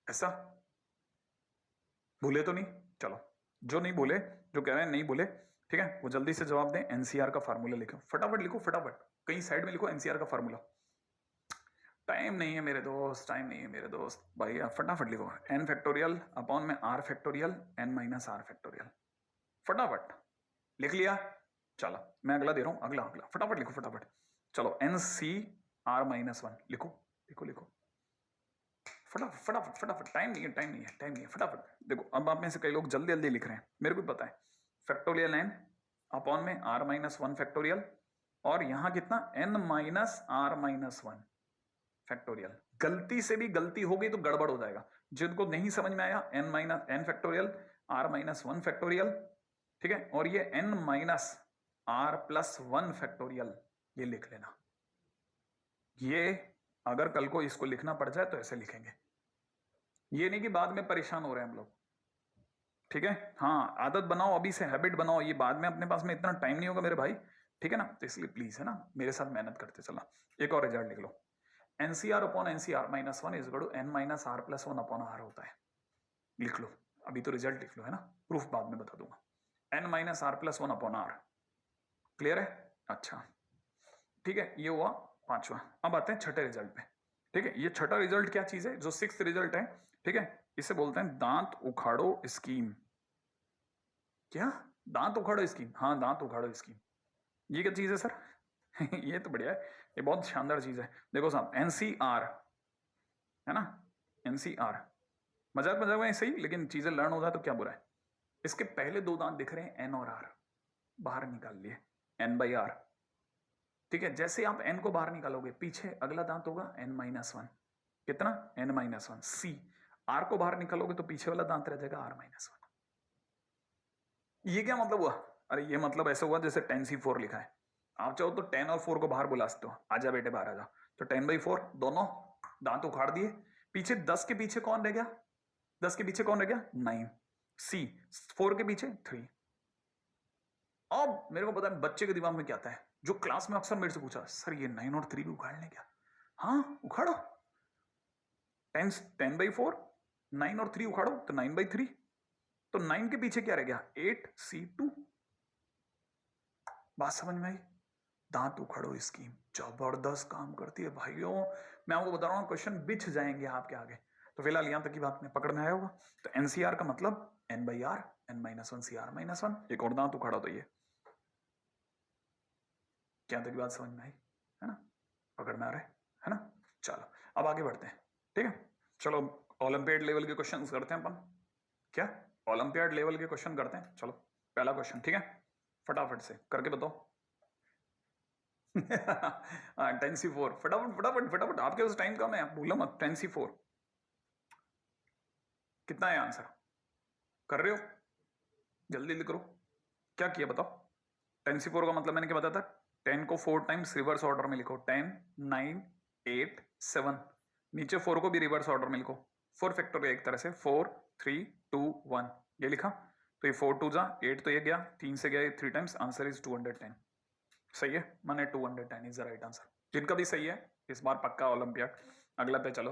ऐसा भूले तो नहीं, चलो, जो नहीं बोले, जो कह रहे हैं नहीं बोले, ठीक है, वो जल्दी से जवाब दें। NCR का फार्मूला लिखो, फटाफट लिखो, फटाफट, कहीं साइड में लिखो NCR का फार्मूला, टाइम नहीं है मेरे दोस्त, टाइम नहीं है मेरे दोस्त, भाई आप फटाफट लिखो, n फैक्टोरियल अपॉन में R फैक्टोरियल n-R फैक्टोरियल, फटाफट लिख लिया। चलो मैं अगला दे रहा हूं, अगला अगला फटाफट लिखो, फटाफट, चलो NCR-1 लिखो, लिखो लिखो, फटाफट फटाफट फटाफट, टाइम नहीं है, टाइम नहीं है, टाइम नहीं है, फटाफट। देखो अब आप में से कई लोग जल्दी जल्दी लिख रहे हैं, मेरे को भी पता है, फैक्टोरियल n अपॉन में R-1 फैक्टोरियल और यहां कितना n minus R minus one factorial. गलती से भी गलती हो गई तो गड़बड़ हो जाएगा। जिनको नहीं समझ में आया n minus n factorial R minus one factorial, ठीक है, और ये n minus R plus one factorial ये लिख लेना। ये अगर कल को इसको लिखना पड़ जाए तो ऐसे लिखेंगे, ये नहीं कि बाद में परेशान हो रहे हैं हम लोग, ठीक है। हाँ, आदत बनाओ, अभी से हैबिट बनाओ, ये बाद में अपने पास में इतना टाइम नहीं होगा मेरे भाई, ठीक है ना। तो इसलिए प्लीज है ना मेरे साथ मेहनत करते चला। एक और रिजल्ट लिख लो, NCR upon NCR minus one is equal to N minus R plus one upon R होता है। लिख लो, अभी तो रिजल्ट लिख लो, है ना, प्रूफ बाद में बता दूंगा। N minus R plus one upon R, clear है? अच्छा, ठीक है, ये हुआ पांचवा। अब आते हैं छठे रिजल्ट पे, ठीक है। ये छठा रिजल्ट क्या चीज है? जो सिक्स्थ रिजल्ट है, ठीक है, इसे बोलते हैं दांत उखाड़ो स्कीम। क्या? दांत उखाड़ो स्कीम? हाँ, दांत उखाड़ो स्कीम। ये क्या चीज है सर? ये तो बढ़िया है, ये बहुत शानदार चीज है। देखो साहब, एनसीआर है ना, एनसीआर, मजाक मजाक में सही, लेकिन चीजें लर्न हो जाए तो क्या बुरा है। इसके पहले दो दांत दिख रहे हैं एन और आर, बाहर निकाल लिए एन बाई आर, ठीक है। जैसे आप एन को बाहर निकालोगे, पीछे अगला दांत होगा एन माइनस वन, कितना? N minus one. C, R को बाहर निकालोगे तो पीछे वाला दांत रह जाएगा आर माइनस वन। ये क्या मतलब हुआ? अरे ये मतलब ऐसा हुआ जैसे 10c4 लिखा है, आप चाहो तो 10 और 4 को बाहर बुला सकते हो, आजा बेटे बाहर आजा। तो 10/4 दोनों दांत उखाड़ दिए, पीछे 10 के पीछे कौन रह गया? 10 के पीछे कौन रह गया? 9। सी, 4 के पीछे 3। अब मेरे को पता है बच्चे के दिमाग में क्या आता है, जो क्लास में अक्सर मेरे से पूछा, सर ये 9 और 3 भी उखाड़ने क्या? हाँ उखाड़ो, 10/4, 9 और 3 उखाड़ो तो 9/3। तो 9 के पीछे क्या रह गया? 8c2। बात समझ में आई? दांत उखाड़ो स्कीम जबरदस्त काम करती है भाइयों, मैं आपको बता रहा हूं, क्वेश्चन बिछ जाएंगे आपके आगे। तो फिलहाल यहां तक की बात में पकड़ में आया होगा। तो एनसीआर का मतलब N by R, N minus one C R minus one. एक और दांत उखाड़ा तो ये, क्या तक की बात समझ में आई, है ना, पकड़ में आ रहा है ना। चलो अब आगे बढ़ते हैं, ठीक है। चलो ओलंपियाड लेवल के क्वेश्चन करते हैं अपन, क्या ओलंपियाड लेवल के क्वेश्चन करते हैं। चलो पहला क्वेश्चन, ठीक है, फटाफट से करके बताओ। 10c4, फटाफट फटाफट फटाफट, आपके पास टाइम कम है, आप भूलो मत। 10c4 कितना है आंसर? कर रहे हो? जल्दी लिख लो, क्या किया बताओ। 10c4 का मतलब मैंने क्या बताया था? 10 को 4 टाइम्स रिवर्स ऑर्डर में लिखो, 10 9 8 7, नीचे 4 को भी रिवर्स ऑर्डर में लिखो, 4 फैक्टर एक तरह से, 4 3 2 1, ये लिखा। तो ये 4 2 जा 8, तो ये गया 3 से गया 3 टाइम्स, आंसर इज 210। सही है, मैंने 210 इज द राइट आंसर। जिनका भी सही है इस बार पक्का ओलंपियाड। अगला पे चलो।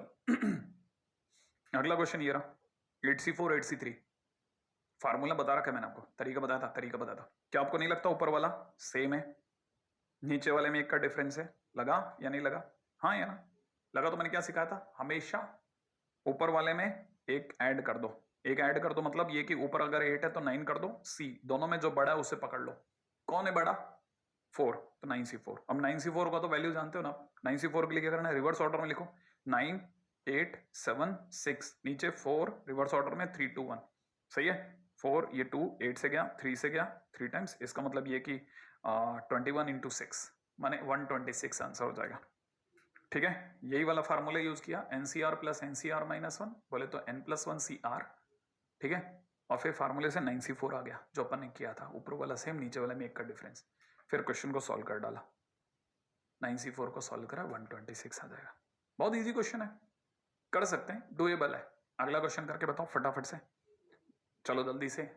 अगला क्वेश्चन ये रहा, 8c4 8c3। फार्मूला बता रखा है मैंने आपको, तरीका बताया था, तरीका बताया था। क्या आपको नहीं लगता ऊपर वाला सेम है, नीचे वाले में एक का डिफरेंस है? लगा या नहीं लगा? हाँ या ना? लगा तो मैंने क्या सिखाया था, हमेशा ऊपर वाले में एक ऐड कर दो। एक ऐड कर दो मतलब ये कि ऊपर अगर 8 है तो 9 कर दो, सी दोनों में जो बड़ा है उसे पकड़ लो। कौन है बड़ा? 4, तो 9c4। अब 9c4 का तो वैल्यू जानते हो ना, 9c4 के लिए क्या करना है, रिवर्स ऑर्डर में लिखो, 9 8 7 6, नीचे 4 रिवर्स ऑर्डर में 3 2 1। सही है, 4 ये 2 8 से गया 3 से गया 3 टाइम्स, इसका मतलब ये कि 21 इंटू 6 माने 126 आंसर हो जाएगा। ठीक है, यही वाला फार्मूला यूज किया, NCR plus NCR minus one, बोले तो N plus one C R, ठीक है। और फिर फार्मूले से 9c4 आ गया जो अपन ने किया था, ऊपर वाला सेम नीचे वाला में एक का डिफरेंस। फिर क्वेश्चन को सॉल्व कर डाला, 9c4 को सॉल्व करा 126 आ जाएगा। बहुत इजी क्वेश्चन है, कर सकते हैं, डुएबल है। अगला क्वेश्चन करके बताओ फटाफट से, चलो जल्दी से।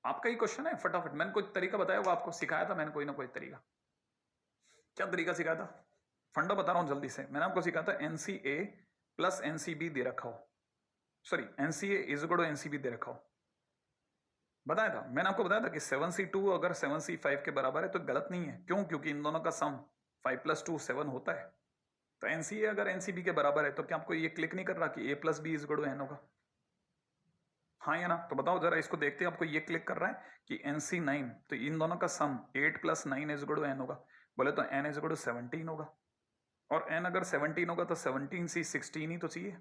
आपका ही क्वेश्चन है, फटाफट। मैंने कोई तरीका बताया वो आपको सिखाया था मैंने, कोई ना कोई तरीका। क्या तरीका सिखाया था? फंडा बता रहा हूं जल्दी से। मैंने आपको सिखाया था एनसीए प्लस एनसीबी दे रखा हो, sorry NCA is equal to NCB दे रखा हो, बताया था मैंने आपको। बताया था कि 7c2 अगर 7c5 के बराबर है तो गलत नहीं है। क्यों? क्योंकि इन दोनों का सम 5 + 2 7 होता है। तो एनसीए अगर एनसीबी के बराबर है तो क्या आपको ये क्लिक नहीं कर रहा कि a + b is equal to n होगा? हाँ या ना? तो बताओ जरा, इसको देखते हैं, आपको ये क्लिक कर रहा है कि NC9, तो इन दोनों का सम 8 + 9 इज इक्वल टू n होगा। बोले तो n इज इक्वल टू 17 होगा, और n अगर 17 होगा तो 17c 16 ही तो चाहिए।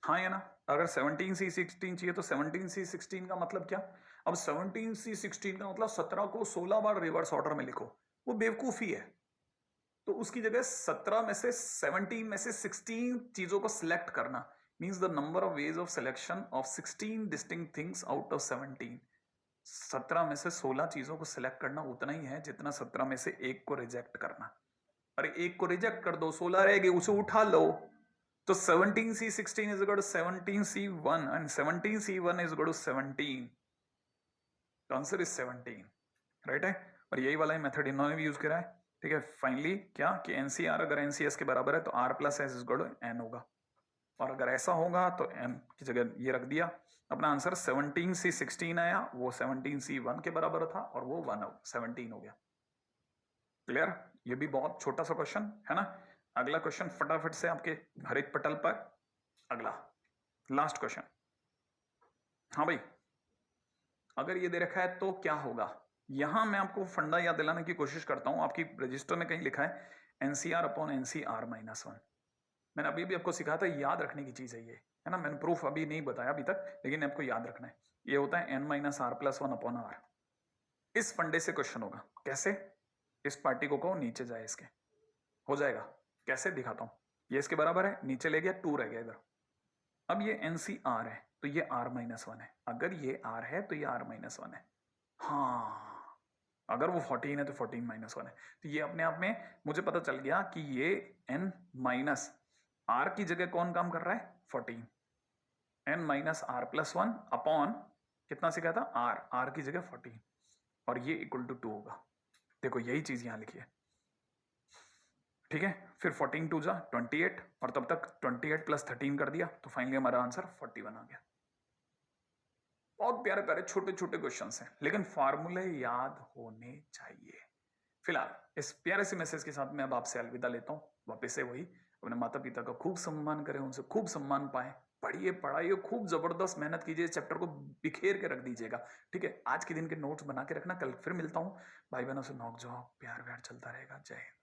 हाँ या ना? अगर 17c 16 चाहिए तो 17c 16 का मतलब क्या? अब 17c 16 का मतलब 17 को 16 बार रिवर्स ऑर्डर में लिखो, वो बेवकूफी है। तो उसकी जगह 17 में से 17 में से 16 चीजों को सिलेक्ट करना means the number of ways of selection of 16 distinct things out of 17। 17 में से 16 चीजों को सिलेक्ट करना उतना ही है जितना 17 में से एक को रिजेक्ट करना। अरे एक को रिजेक्ट कर दो, 16 रह गए, उसे उठा लो। तो 17C 16 is equal to 17C1 and 17C1 is equal to 17। तो आंसर इज 17, राइट है। और यही वाला मेथड इन्होंने भी यूज करा है, ठीक है। फाइनली क्या कि एनसीआर अगर एनसीएस के बराबर है तो R plus S is equal to N होगा, और अगर ऐसा होगा तो एन की जगह ये रख दिया। अपना आंसर 17C 16 आया, वो 17C1 के बराबर था और वो 17 हो गया। क्लियर? ये भी बहुत छोटा सा क्वेश्चन है ना। अगला क्वेश्चन फटाफट से आपके हर एक पटल पर। अगला लास्ट क्वेश्चन। हाँ भाई, अगर ये दे रखा है तो क्या होगा। यहां मैं आपको फंडा याद दिलाने की कोशिश करता हूं। आपकी रजिस्टर में कहीं लिखा है एनसीआर अपॉन एनसीआर माइनस 1। मैंने अभी भी आपको सिखाया था, याद रखने की चीज है ये, है ना। मैंने प्रूफ अभी नहीं बताया अभी तक, लेकिन आपको याद रखना है। ये होता है N minus R plus 1 upon R. इस फंडे से क्वेश्चन होगा। कैसे? इस पार्टी को कहो नीचे जाए, इसके हो जाएगा। कैसे दिखाता हूं। ये इसके बराबर है, नीचे ले गया, 2 रह गया इधर। अब ये एनसीआर है तो ये आर माइनस 1 है। अगर ये आर है तो ये आर माइनस 1 है। हाँ, अगर वो 14 है तो 14 माइनस 1 है। तो ये अपने आप में मुझे पता चल गया कि ये n माइनस आर की जगह कौन काम कर रहा है, 14। n minus R plus 1 upon कितना से कहा था, आर की जगह 14, और ये इक्वल टू 2 होगा। देखो यही चीज यहां लिखी है, ठीक है। फिर 14 2 जा 28, और तब तक 28 प्लस 13 कर दिया, तो फाइनली हमारा आंसर 41 आ गया। बहुत प्यारे प्यारे छोटे छोटे क्वेश्चन हैं, लेकिन फार्मूले याद होने चाहिए। फिलहाल इस प्यारे से मैसेज के साथ मैं अब आपसे अलविदा लेता हूं। वापस से वही, अपने माता पिता का खूब सम्मान करें, उनसे खूब सम्मान पाएं, पढ़िए पढ़ाइए, खूब जबरदस्त मेहनत कीजिए, चैप्टर को बिखेर के रख दीजिएगा, ठीक है। आज के दिन के नोट्स बना के रखना, कल फिर मिलता हूं। भाई बहनों से नोक झोंक प्यार व्यार चलता रहेगा। जय हिंद।